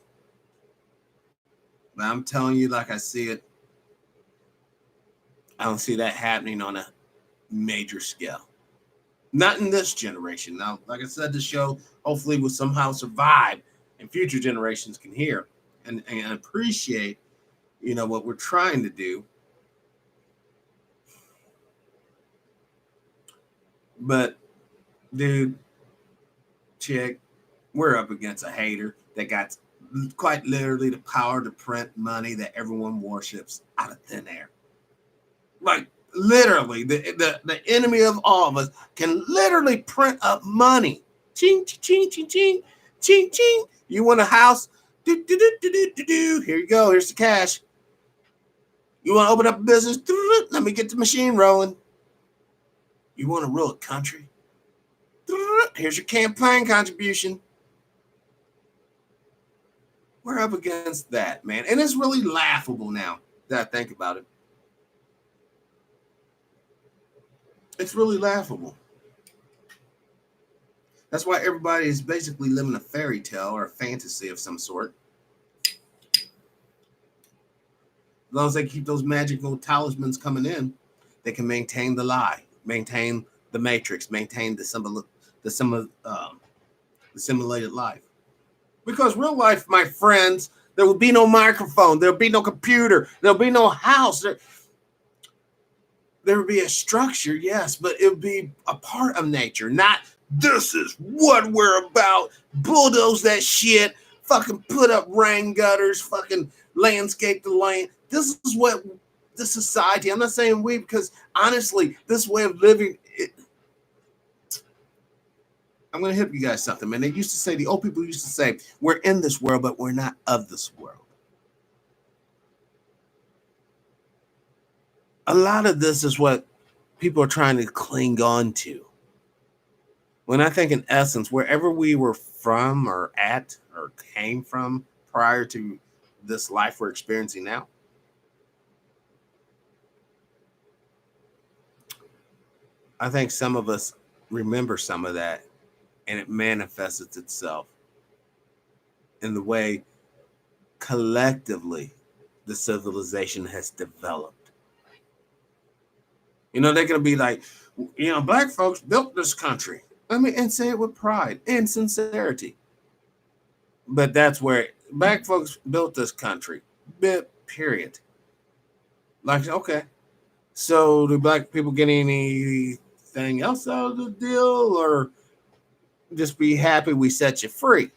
but I'm telling you like I see it, I don't see that happening on a major scale. Not in this generation. Now, like I said, the show hopefully will somehow survive and future generations can hear and appreciate, you know, what we're trying to do. But, dude, chick, we're up against a hater that got quite literally the power to print money that everyone worships out of thin air. Like, literally, the enemy of all of us can literally print up money. Ching, ching, ching, ching, ching, ching. You want a house? Do, do, do, do, do, do, do. Here you go. Here's the cash. You want to open up a business? Let me get the machine rolling. You want to rule a country? Here's your campaign contribution. We're up against that, man. And it's really laughable now that I think about it. It's really laughable. That's why everybody is basically living a fairy tale or a fantasy of some sort. As long as they keep those magical talismans coming in, they can maintain the lie, maintain the matrix, maintain the simulated life. Because real life, my friends, there will be no microphone, there'll be no computer, there'll be no house. There will be a structure, yes, but it'll be a part of nature, not this is what we're about. Bulldoze that shit, fucking put up rain gutters, fucking landscape the land. This is what the society, I'm not saying we, because honestly, this way of living, I'm going to hit you guys something, man. They used to say, the old people used to say, we're in this world, but we're not of this world. A lot of this is what people are trying to cling on to. When I think in essence, wherever we were from or at or came from prior to this life we're experiencing now, I think some of us remember some of that, and it manifests itself in the way collectively the civilization has developed. You know, they're going to be like, you know, black folks built this country. I mean, and say it with pride and sincerity. But that's where black folks built this country, period. Like, okay, so do black people get anything else out of the deal, or just be happy we set you free?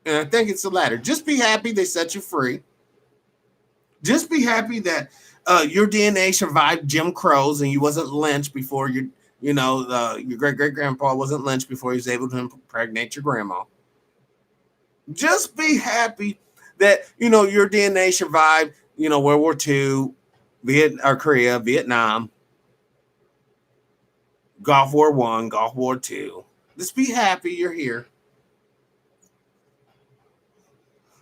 And I think it's the latter. Just be happy they set you free. Just be happy that your DNA survived Jim Crow's and you wasn't lynched before your great-great-grandpa wasn't lynched before he was able to impregnate your grandma. Just be happy that, you know, your DNA survived, you know, World War II, Korea, Vietnam, Gulf War I, Gulf War II. Just be happy you're here.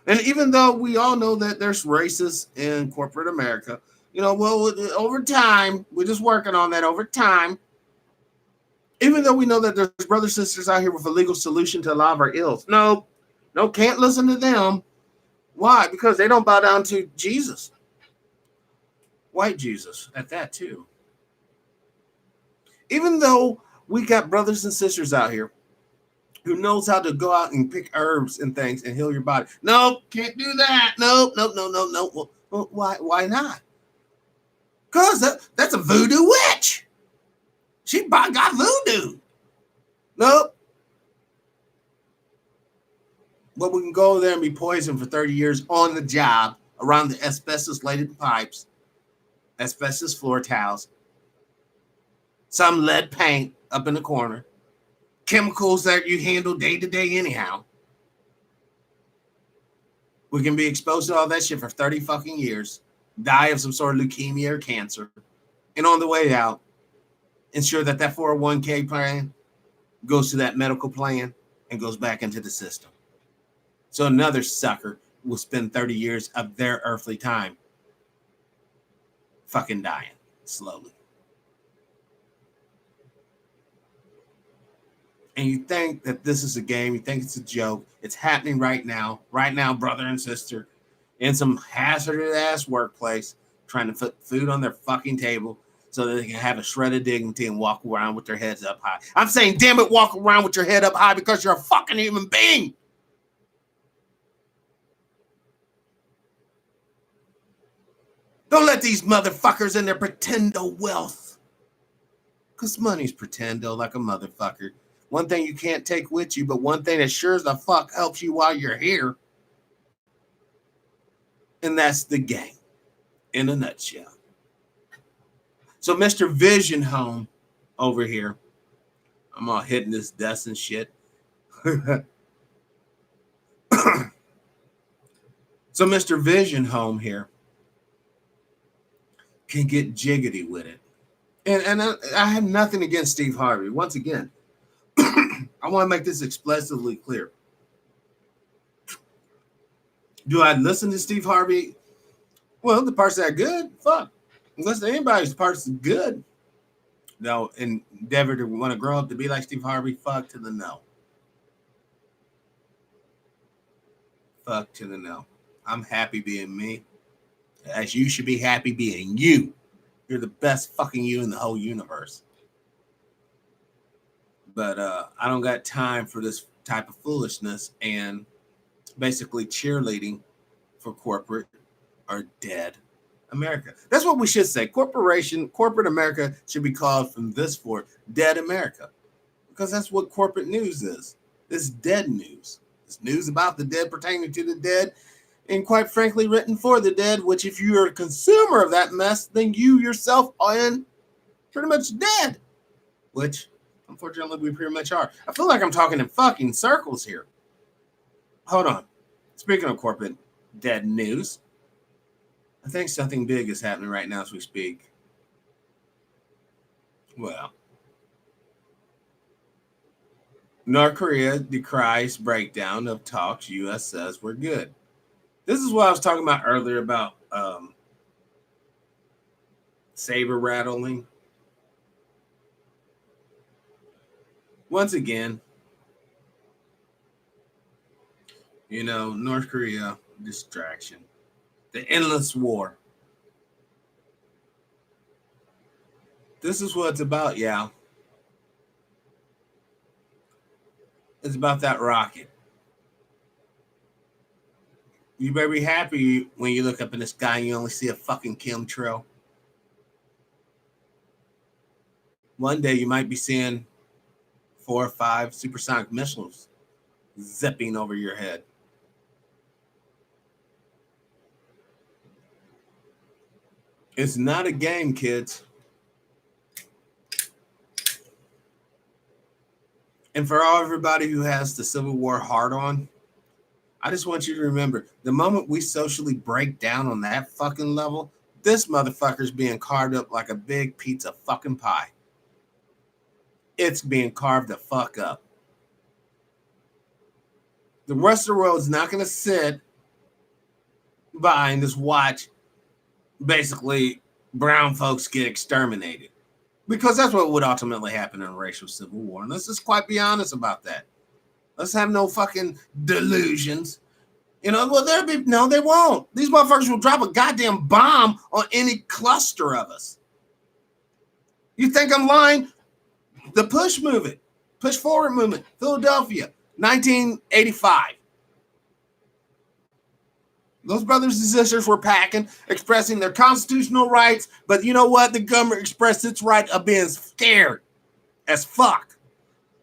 And even though we all know that there's racists in corporate America, you know, well, over time, we're just working on that over time. Even though we know that there's brothers and sisters out here with a legal solution to a lot of our ills. No, can't listen to them. Why? Because they don't bow down to Jesus. White Jesus at that too. Even though we got brothers and sisters out here who knows how to go out and pick herbs and things and heal your body. No, can't do that. No. Well, why not? Because that's a voodoo witch. She got voodoo. Nope. But we can go there and be poisoned for 30 years on the job around the asbestos-laden pipes, asbestos floor tiles, some lead paint up in the corner, chemicals that you handle day to day anyhow. We can be exposed to all that shit for 30 fucking years, die of some sort of leukemia or cancer, and on the way out, ensure that 401k plan goes to that medical plan and goes back into the system. So another sucker will spend 30 years of their earthly time fucking dying slowly. And you think that this is a game, you think it's a joke. It's happening right now, brother and sister, in some hazardous ass workplace, trying to put food on their fucking table so that they can have a shred of dignity and walk around with their heads up high. I'm saying, damn it, walk around with your head up high because you're a fucking human being. Don't let these motherfuckers and their pretendo wealth Because money's pretendo like a motherfucker. One thing you can't take with you, but one thing that sure as the fuck helps you while you're here. And that's the game in a nutshell. So Mr. Vision Home over here. I'm all hitting this desk and shit. So Mr. Vision Home here can get jiggity with it. And I have nothing against Steve Harvey. Once again, I want to make this explicitly clear. Do I listen to Steve Harvey? Well, the parts that are good, fuck. Unless anybody's parts is good. No, endeavor to want to grow up to be like Steve Harvey, fuck to the no. Fuck to the no. I'm happy being me. As you should be happy being you. You're the best fucking you in the whole universe. But I don't got time for this type of foolishness and basically cheerleading for corporate or dead America. That's what we should say. Corporate America should be called from this forward dead America. Because that's what corporate news is. It's dead news. It's news about the dead, pertaining to the dead, and quite frankly, written for the dead, which if you're a consumer of that mess, then you yourself are pretty much dead, which unfortunately we pretty much are. I feel like I'm talking in fucking circles here. Hold on. Speaking of corporate dead news, I think something big is happening right now as we speak. Well, North Korea decries breakdown of talks U.S. says we're good. This is what I was talking about earlier about saber rattling. Once again, North Korea, distraction. The endless war. This is what it's about, yeah. It's about that rocket. You better be happy when you look up in the sky and you only see a fucking chemtrail. One day you might be seeing 4 or 5 supersonic missiles zipping over your head. It's not a game, kids. And for everybody who has the Civil War hard on, I just want you to remember, the moment we socially break down on that fucking level, this motherfucker's being carved up like a big pizza fucking pie. It's being carved the fuck up. The rest of the world is not going to sit by and just watch basically brown folks get exterminated. Because that's what would ultimately happen in a racial civil war. And let's just quite be honest about that. Let's have no fucking delusions. Well, no, they won't. These motherfuckers will drop a goddamn bomb on any cluster of us. You think I'm lying? The push movement, push forward movement, Philadelphia, 1985. Those brothers and sisters were packing, expressing their constitutional rights. But you know what? The government expressed its right of being scared as fuck.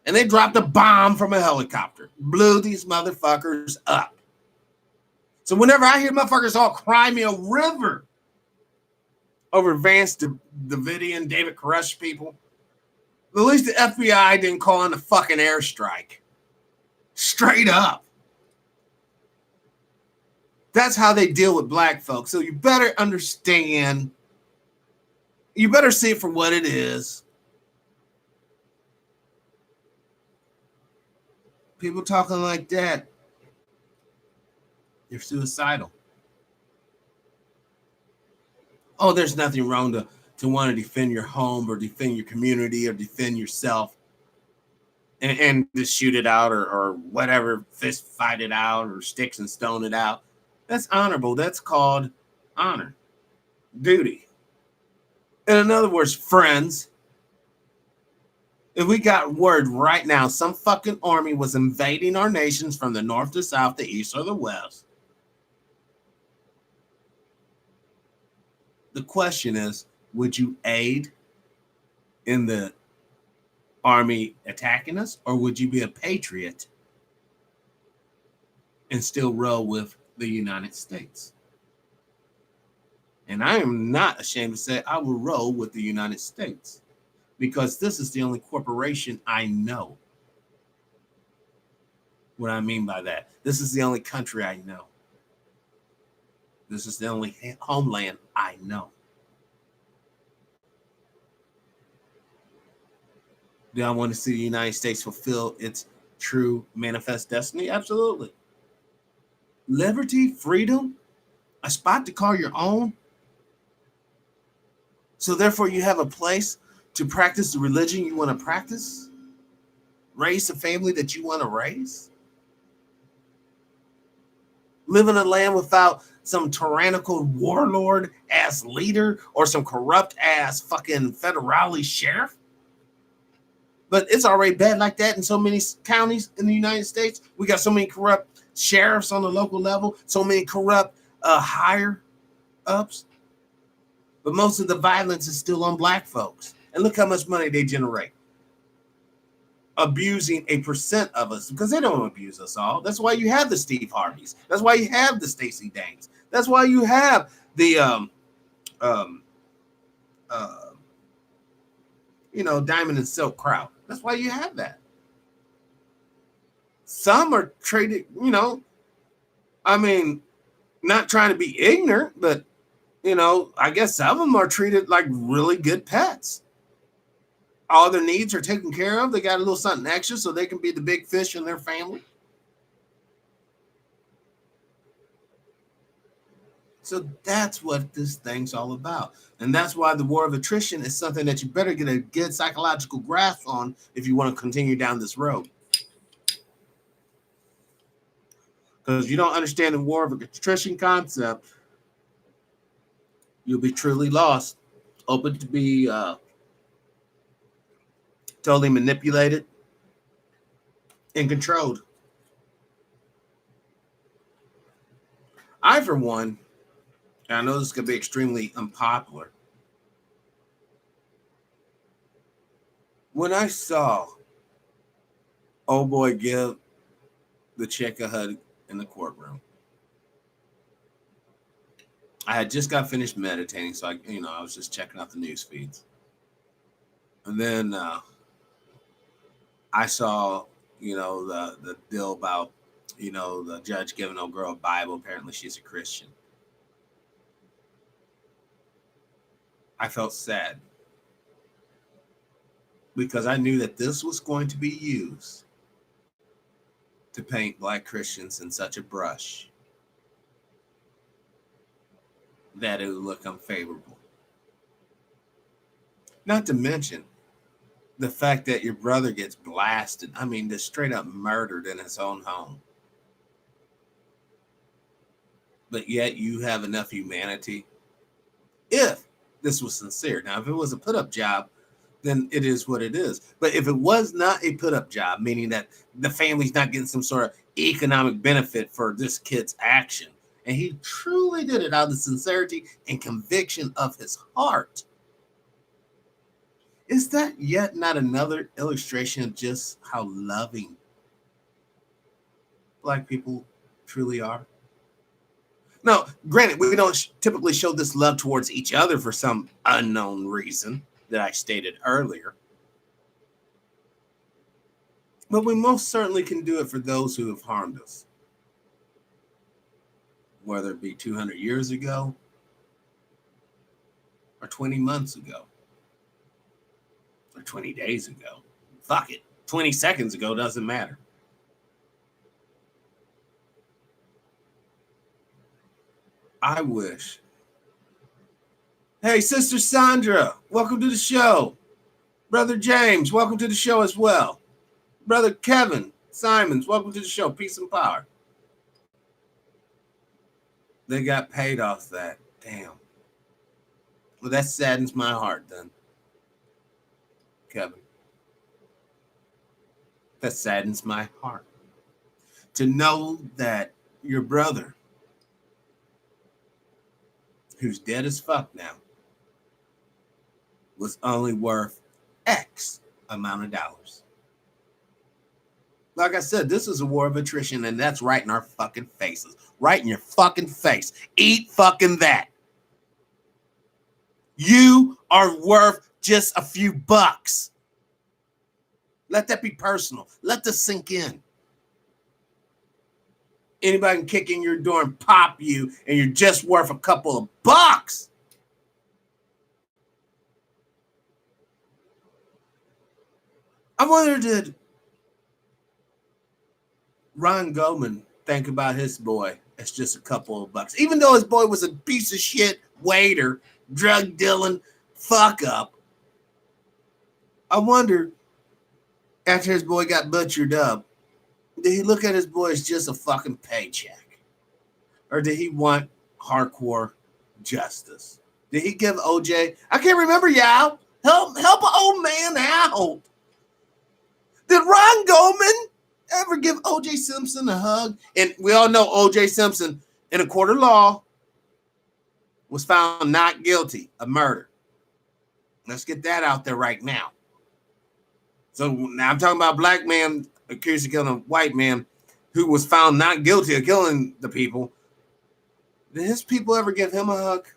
And they dropped a bomb from a helicopter. Blew these motherfuckers up. So whenever I hear motherfuckers all cry me a river over Vance Davidian, David Koresh people, at least the FBI didn't call in a fucking airstrike. Straight up. That's how they deal with black folks. So you better understand. You better see it for what it is. People talking like that, they're suicidal. Oh, there's nothing wrong to want to defend your home or defend your community or defend yourself and just shoot it out or whatever, fist fight it out or sticks and stone it out. That's honorable. That's called honor, duty. In other words, friends, if we got word right now some fucking army was invading our nations from the north to south, the east or the west, the question is, would you aid in the army attacking us, or would you be a patriot and still row with the United States? And I am not ashamed to say I will roll with the United States because this is the only corporation I know. What I mean by that, this is the only country I know. This is the only homeland I know. Do I want to see the United States fulfill its true manifest destiny? Absolutely. Liberty, freedom, a spot to call your own. So therefore you have a place to practice the religion you want to practice, raise the family that you want to raise, live in a land without some tyrannical warlord ass leader or some corrupt ass fucking federale sheriff. But it's already bad like that in so many counties in the United States. We got so many corrupt sheriffs on the local level, so many corrupt higher ups. But most of the violence is still on black folks. And look how much money they generate. Abusing a percent of us, because they don't abuse us all. That's why you have the Steve Harveys. That's why you have the Stacey Danes. That's why you have the Diamond and Silk crowd. That's why you have that. Some are treated, not trying to be ignorant, but I guess some of them are treated like really good pets. All their needs are taken care of. They got a little something extra so they can be the big fish in their family. So that's what this thing's all about. And that's why the war of attrition is something that you better get a good psychological grasp on if you want to continue down this road. Because if you don't understand the war of attrition concept, you'll be truly lost, open to be totally manipulated and controlled. I, for one, and I know this could be extremely unpopular, when I saw old boy give the chick a hug in the courtroom, I had just got finished meditating, so I was just checking out the news feeds. And then I saw, the deal about, the judge giving old girl a Bible. Apparently she's a Christian. I felt sad because I knew that this was going to be used to paint black Christians in such a brush that it would look unfavorable. Not to mention the fact that your brother gets blasted. Just straight up murdered in his own home. But yet you have enough humanity. If this was sincere. Now, if it was a put-up job, then it is what it is. But if it was not a put-up job, meaning that the family's not getting some sort of economic benefit for this kid's action, and he truly did it out of the sincerity and conviction of his heart, is that yet not another illustration of just how loving black people truly are? Now, granted, we don't typically show this love towards each other for some unknown reason that I stated earlier. But we most certainly can do it for those who have harmed us. Whether it be 200 years ago or 20 months ago or 20 days ago. Fuck it. 20 seconds ago doesn't matter. I wish. Hey, Sister Sandra, welcome to the show. Brother James, welcome to the show as well. Brother Kevin Simons, welcome to the show. Peace and power. They got paid off that. Damn. Well, that saddens my heart then, Kevin. That saddens my heart. To know that your brother, who's dead as fuck now, was only worth X amount of dollars. Like I said, this is a war of attrition, and that's right in our fucking faces. Right in your fucking face. Eat fucking that. You are worth just a few bucks. Let that be personal. Let this sink in. Anybody can kick in your door and pop you, and you're just worth a couple of bucks. I wonder, did Ron Goldman think about his boy as just a couple of bucks? Even though his boy was a piece of shit waiter, drug dealing, fuck up. I wonder, after his boy got butchered up, did he look at his boy as just a fucking paycheck? Or did he want hardcore justice? Did he give OJ? I can't remember, y'all. Help an old man out. Did Ron Goldman ever give OJ Simpson a hug? And we all know OJ Simpson, in a court of law, was found not guilty of murder. Let's get that out there right now. So now I'm talking about a black man accused of killing a white man who was found not guilty of killing the people. Did his people ever give him a hug?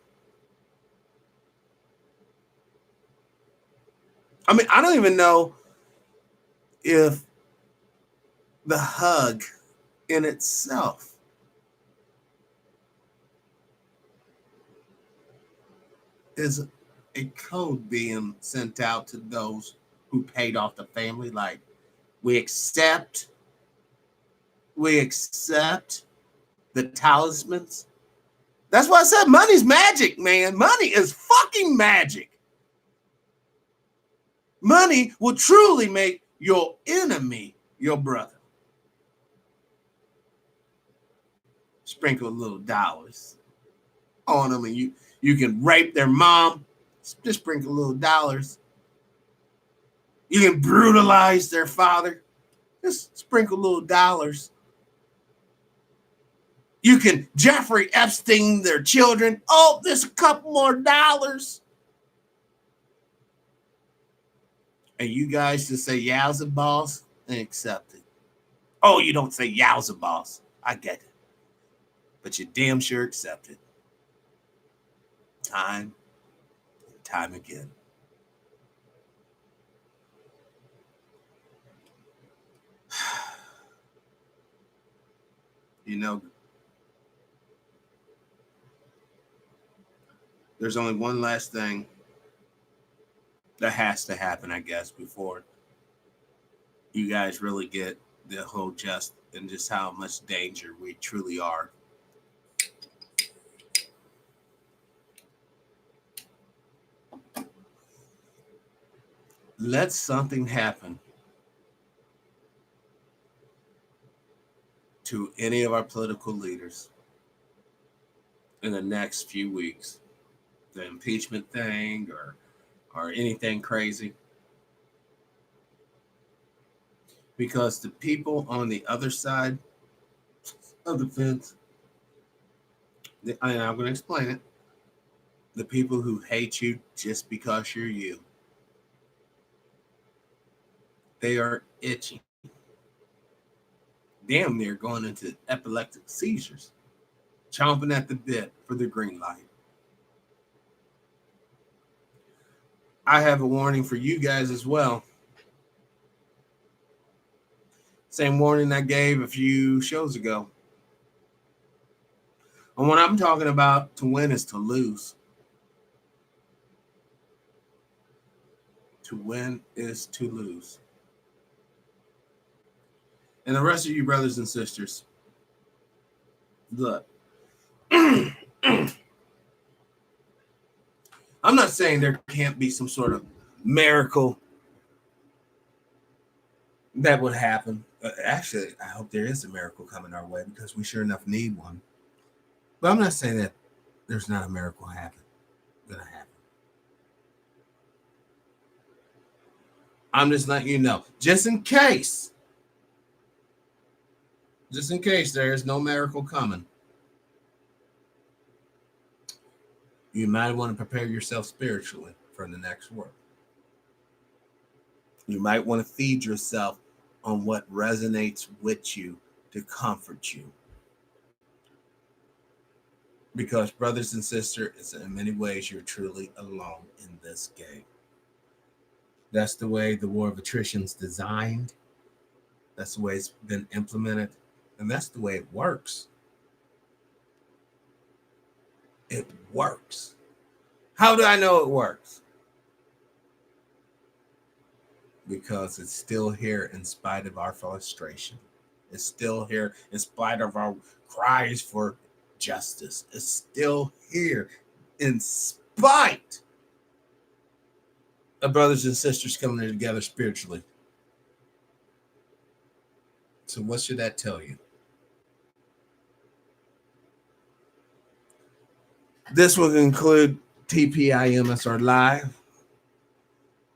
I mean, I don't even know if the hug in itself is a code being sent out to those who paid off the family. Like, we accept the talismans. That's why I said money's magic, man. Money is fucking magic. Money will truly make your enemy your brother. Sprinkle a little dollars on them, and you can rape their mom. Just sprinkle a little dollars. You can brutalize their father. Just sprinkle a little dollars. You can Jeffrey Epstein their children. Oh, there's a couple more dollars. And you guys just say yowza boss and accept it. Oh, you don't say yowza boss. I get it. But you damn sure accept it. Time and time again. You know, there's only one last thing that has to happen, I guess, before you guys really get the whole just and just how much danger we truly are. Let something happen to any of our political leaders in the next few weeks. The impeachment thing or anything crazy. Because the people on the other side of the fence, and I'm going to explain it, the people who hate you just because you're you, they are itching. Damn near going into epileptic seizures, chomping at the bit for the green light. I have a warning for you guys as well. Same warning I gave a few shows ago. And what I'm talking about, to win is to lose. To win is to lose. And the rest of you brothers and sisters, look, I'm not saying there can't be some sort of miracle that would happen. Actually, I hope there is a miracle coming our way, because we sure enough need one. But I'm not saying that there's not a miracle gonna happen. I'm just letting you know, just in case there is no miracle coming, you might want to prepare yourself spiritually for the next war. You might want to feed yourself on what resonates with you to comfort you. Because, brothers and sisters, in many ways, you're truly alone in this game. That's the way the war of attrition's designed. That's the way it's been implemented. And that's the way it works. It works. How do I know it works? Because it's still here in spite of our frustration. It's still here in spite of our cries for justice. It's still here in spite of brothers and sisters coming together spiritually. So what should that tell you? This will conclude TPIM SR Live.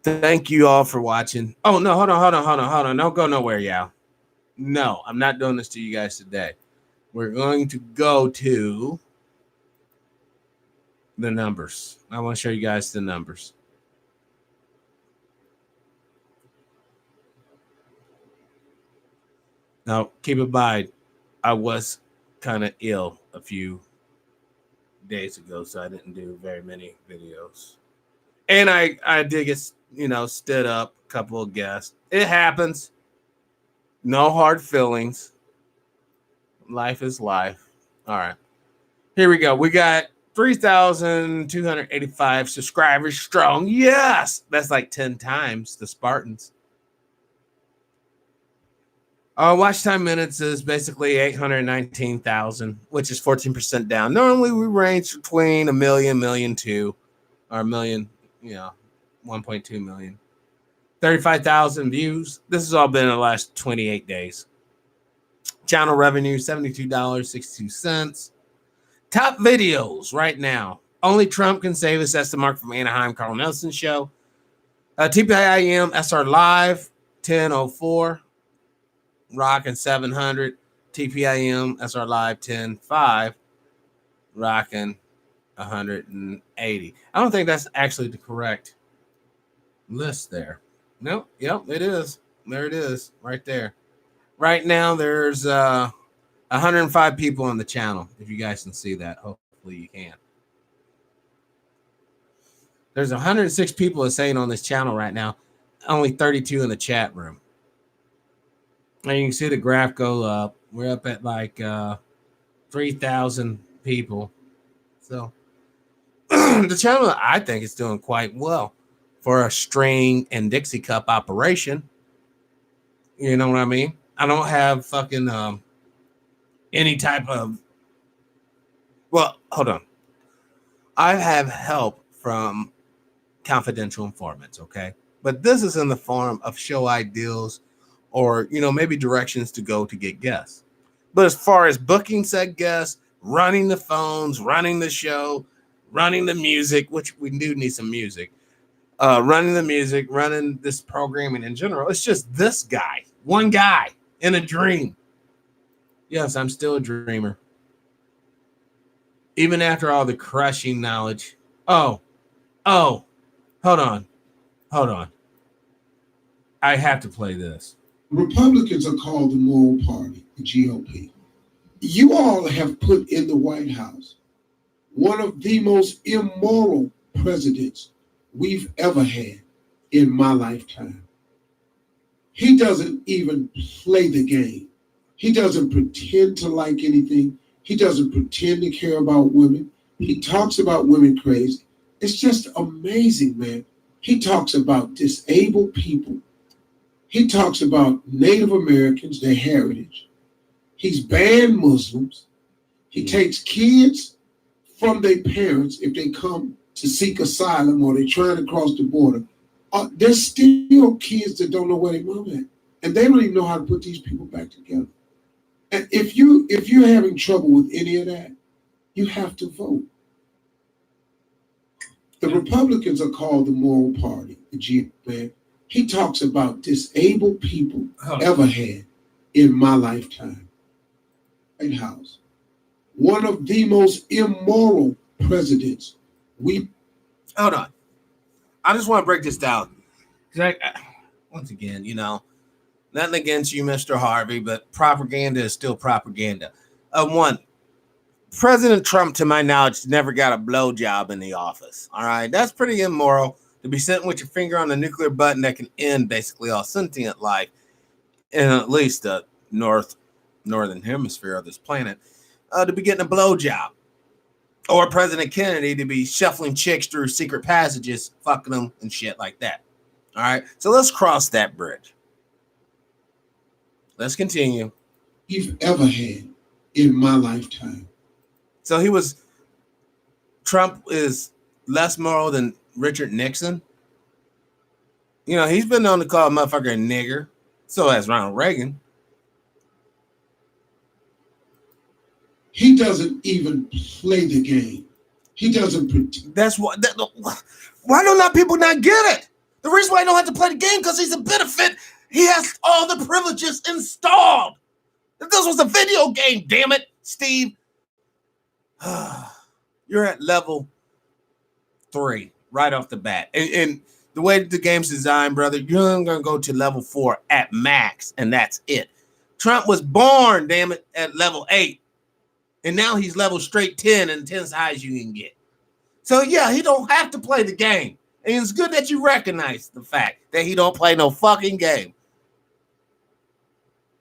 Thank you all for watching. Oh, no, hold on. Don't go nowhere, y'all. No, I'm not doing this to you guys today. We're going to go to the numbers. I want to show you guys the numbers. Now, keep in mind, I was kind of ill a few days ago, so I didn't do very many videos. And I did get, stood up, a couple of guests. It happens. No hard feelings. Life is life. All right. Here we go. We got 3,285 subscribers strong. Yes. That's like 10 times the Spartans. Watch time minutes is basically 819,000, which is 14% down. Normally we range between 1 million, 1,200,000, or 1 million, 1.2 million. 35,000 views. This has all been in the last 28 days. Channel revenue, $72.62. Top videos right now. Only Trump Can Save Us. That's the Mark from Anaheim, Carl Nelson show. TPIM SR Live, 1004. Rocking 700. TPIM SR Live, 10.5. Rocking 180. I don't think that's actually the correct list there. Nope. Yep, it is. There it is, right there. Right now, there's 105 people on the channel. If you guys can see that, hopefully you can. There's 106 people saying on this channel right now. Only 32 in the chat room. And you can see the graph go up. We're up at like 3,000 people. So the channel, I think, is doing quite well for a string and Dixie cup operation. You know what I mean? I don't have fucking any type of. Well, hold on. I have help from confidential informants, okay? But this is in the form of show ideals or, maybe directions to go to get guests. But as far as booking said guests, running the phones, running the show, running the music, which we do need some music, running the music, running this programming in general, it's just this guy, one guy in a dream. Yes, I'm still a dreamer. Even after all the crushing knowledge. Oh, hold on. I have to play this. Republicans are called the moral party, the GOP. You all have put in the White House one of the most immoral presidents we've ever had in my lifetime. He doesn't even play the game. He doesn't pretend to like anything. He doesn't pretend to care about women. He talks about women crazy. It's just amazing, man. He talks about disabled people. He talks about Native Americans, their heritage. He's banned Muslims. He takes kids from their parents if they come to seek asylum or they're trying to cross the border. There's still kids that don't know where their mom at. And they don't even know how to put these people back together. And if you're having trouble with any of that, you have to vote. The Republicans are called the moral party, the GOP. He talks about disabled people ever had in my lifetime. White House. One of the most immoral presidents Hold on. I just want to break this down. once again, nothing against you, Mr. Harvey, but propaganda is still propaganda. One, President Trump, to my knowledge, never got a blowjob in the office. All right, that's pretty immoral to be sitting with your finger on the nuclear button that can end basically all sentient life in at least the northern hemisphere of this planet, to be getting a blowjob. Or President Kennedy to be shuffling chicks through secret passages, fucking them and shit like that. All right, so let's cross that bridge. Let's continue. You've ever had in my lifetime. So Trump is less moral than Richard Nixon. He's been known to call a motherfucker a nigger. So has Ronald Reagan. He doesn't even play the game. He doesn't. That's why. Why do not people not get it? The reason why I don't have to play the game because he's a benefit. He has all the privileges installed. If this was a video game, damn it, Steve. You're at level 3 right off the bat. And the way the game's designed, brother, you're going to go to level 4 at max, and that's it. Trump was born, damn it, at level 8. And now he's level straight 10, and 10's high as you can get. So, yeah, he don't have to play the game. And it's good that you recognize the fact that he don't play no fucking game.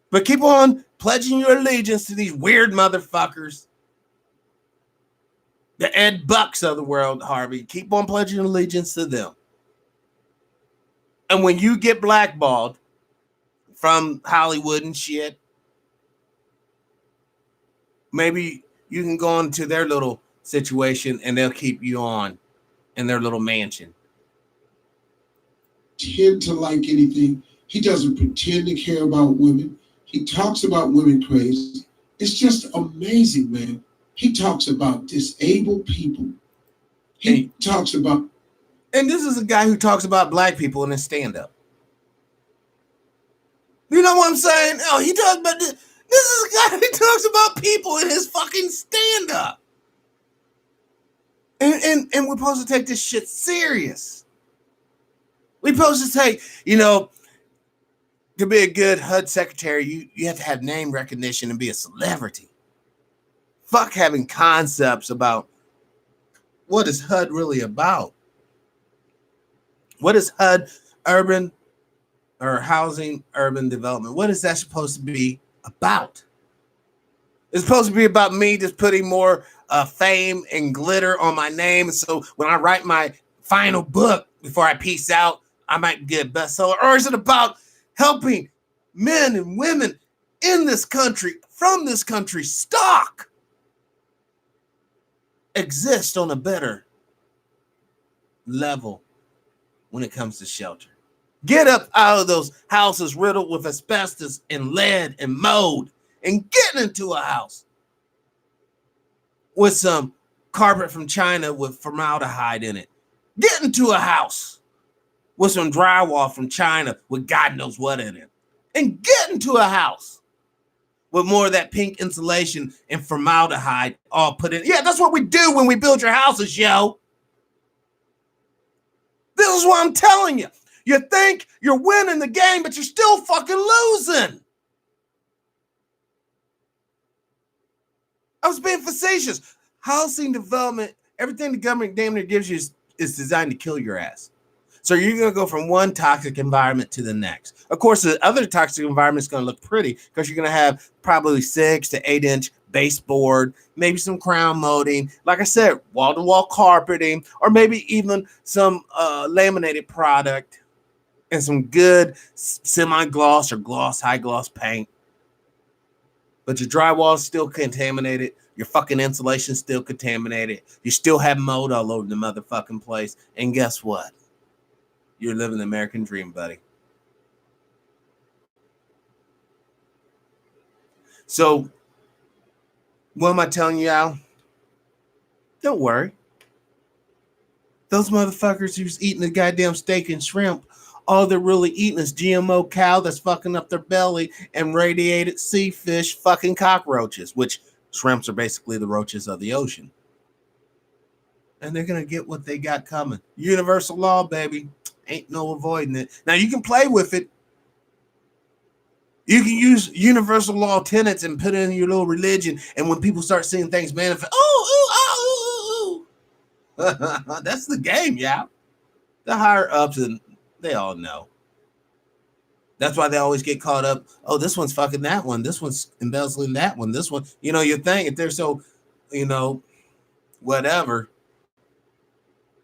But keep on pledging your allegiance to these weird motherfuckers. The Ed Bucks of the world, Harvey. Keep on pledging allegiance to them. And when you get blackballed from Hollywood and shit, maybe you can go into their little situation and they'll keep you on in their little mansion. Tend to like anything. He doesn't pretend to care about women. He talks about women crazy. It's just amazing, man. He talks about disabled people. He talks about... And this is a guy who talks about black people in his stand-up. You know what I'm saying? Oh, he does, but this is a guy who talks about people in his fucking stand-up. And we're supposed to take this shit serious. We're supposed to say, to be a good HUD secretary, you have to have name recognition and be a celebrity. Fuck having concepts about what is HUD really about. What is HUD, urban or housing urban development? What is that supposed to be about? It's supposed to be about me just putting more fame and glitter on my name. So when I write my final book before I peace out, I might get a bestseller. Or is it about helping men and women in this country, from this country, stock, exist on a better level when it comes to shelter? Get up out of those houses riddled with asbestos and lead and mold and get into a house with some carpet from China with formaldehyde in it. Get into a house with some drywall from China with God knows what in it. And get into a house with more of that pink insulation and formaldehyde all put in. Yeah, that's what we do when we build your houses, yo. This is what I'm telling you. You think you're winning the game, but you're still fucking losing. I was being facetious. Housing development, everything the government damn near gives you is designed to kill your ass. So you're going to go from one toxic environment to the next. Of course, the other toxic environment is going to look pretty because you're going to have probably 6 to 8 inch baseboard, maybe some crown molding, like I said, wall-to-wall carpeting, or maybe even some laminated product and some good semi-gloss or gloss, high gloss paint. But your drywall is still contaminated. Your fucking insulation is still contaminated. You still have mold all over the motherfucking place. And guess what? You're living the American dream, buddy. So, what am I telling you, Al? Don't worry. Those motherfuckers who's eating the goddamn steak and shrimp, all they're really eating is GMO cow that's fucking up their belly and radiated sea fish fucking cockroaches, which shrimps are basically the roaches of the ocean. And they're going to get what they got coming. Universal law, baby. Ain't no avoiding it. Now you can play with it. You can use universal law tenets and put it in your little religion. And when people start seeing things manifest, that's the game, yeah. The higher ups, and they all know. That's why they always get caught up. Oh, this one's fucking that one. This one's embezzling that one. This one, you think if they're so, whatever,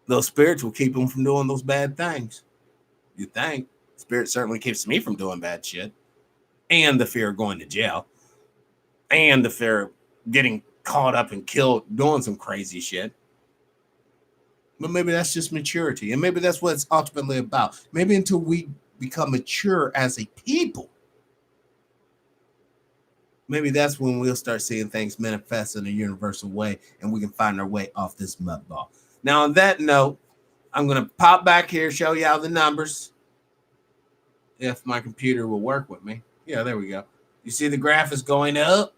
those spirits will keep them from doing those bad things. You think. Spirit certainly keeps me from doing bad shit. And the fear of going to jail. And the fear of getting caught up and killed doing some crazy shit. But maybe that's just maturity. And maybe that's what it's ultimately about. Maybe until we become mature as a people, maybe that's when we'll start seeing things manifest in a universal way and we can find our way off this mud ball. Now, on that note, I'm going to pop back here, show you all the numbers. If my computer will work with me. Yeah, there we go. You see the graph is going up?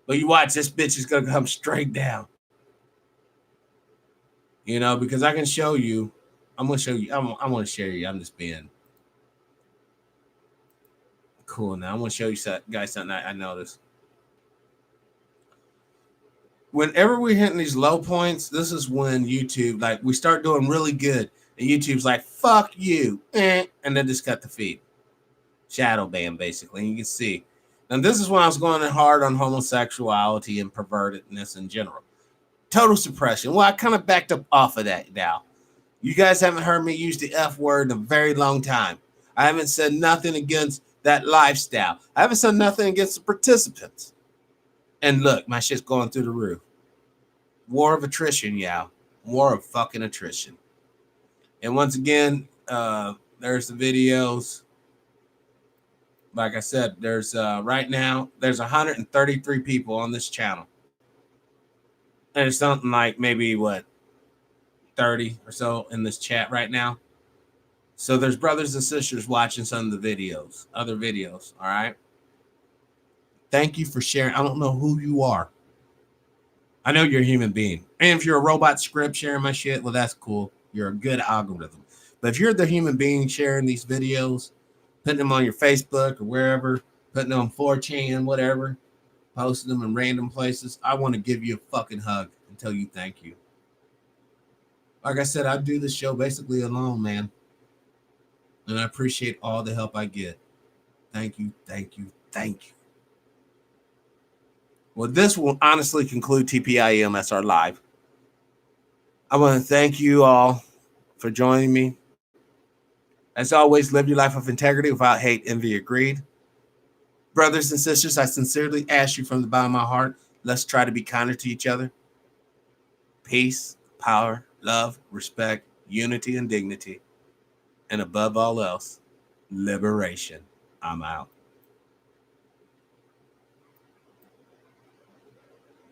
But you watch, this bitch is going to come straight down. Because I can show you. I'm going to show you. I'm going to share you. I'm just being cool now. I'm going to show you guys something I noticed. Whenever we're hitting these low points, this is when YouTube, we start doing really good. And YouTube's like, fuck you. And then just cut the feed. Shadow ban, basically. And you can see. And this is when I was going hard on homosexuality and pervertedness in general. Total suppression. Well, I kind of backed up off of that now. You guys haven't heard me use the F word in a very long time. I haven't said nothing against that lifestyle. I haven't said nothing against the participants. And look, my shit's going through the roof. War of attrition, yeah. War of fucking attrition. And once again, there's the videos. Like I said, there's right now, there's 133 people on this channel. And it's something like maybe 30 or so in this chat right now. So there's brothers and sisters watching some of the videos, other videos. All right. Thank you for sharing. I don't know who you are. I know you're a human being. And if you're a robot script sharing my shit, well, that's cool. You're a good algorithm. But if you're the human being sharing these videos, putting them on your Facebook or wherever, putting them on 4chan, whatever, posting them in random places, I want to give you a fucking hug and tell you thank you. Like I said, I do this show basically alone, man. And I appreciate all the help I get. Thank you, thank you, thank you. Well, this will honestly conclude TPIM SR Live. I want to thank you all for joining me. As always, live your life of integrity without hate, envy, or greed. Brothers and sisters, I sincerely ask you from the bottom of my heart, let's try to be kinder to each other. Peace, power, love, respect, unity, and dignity. And above all else, liberation. I'm out.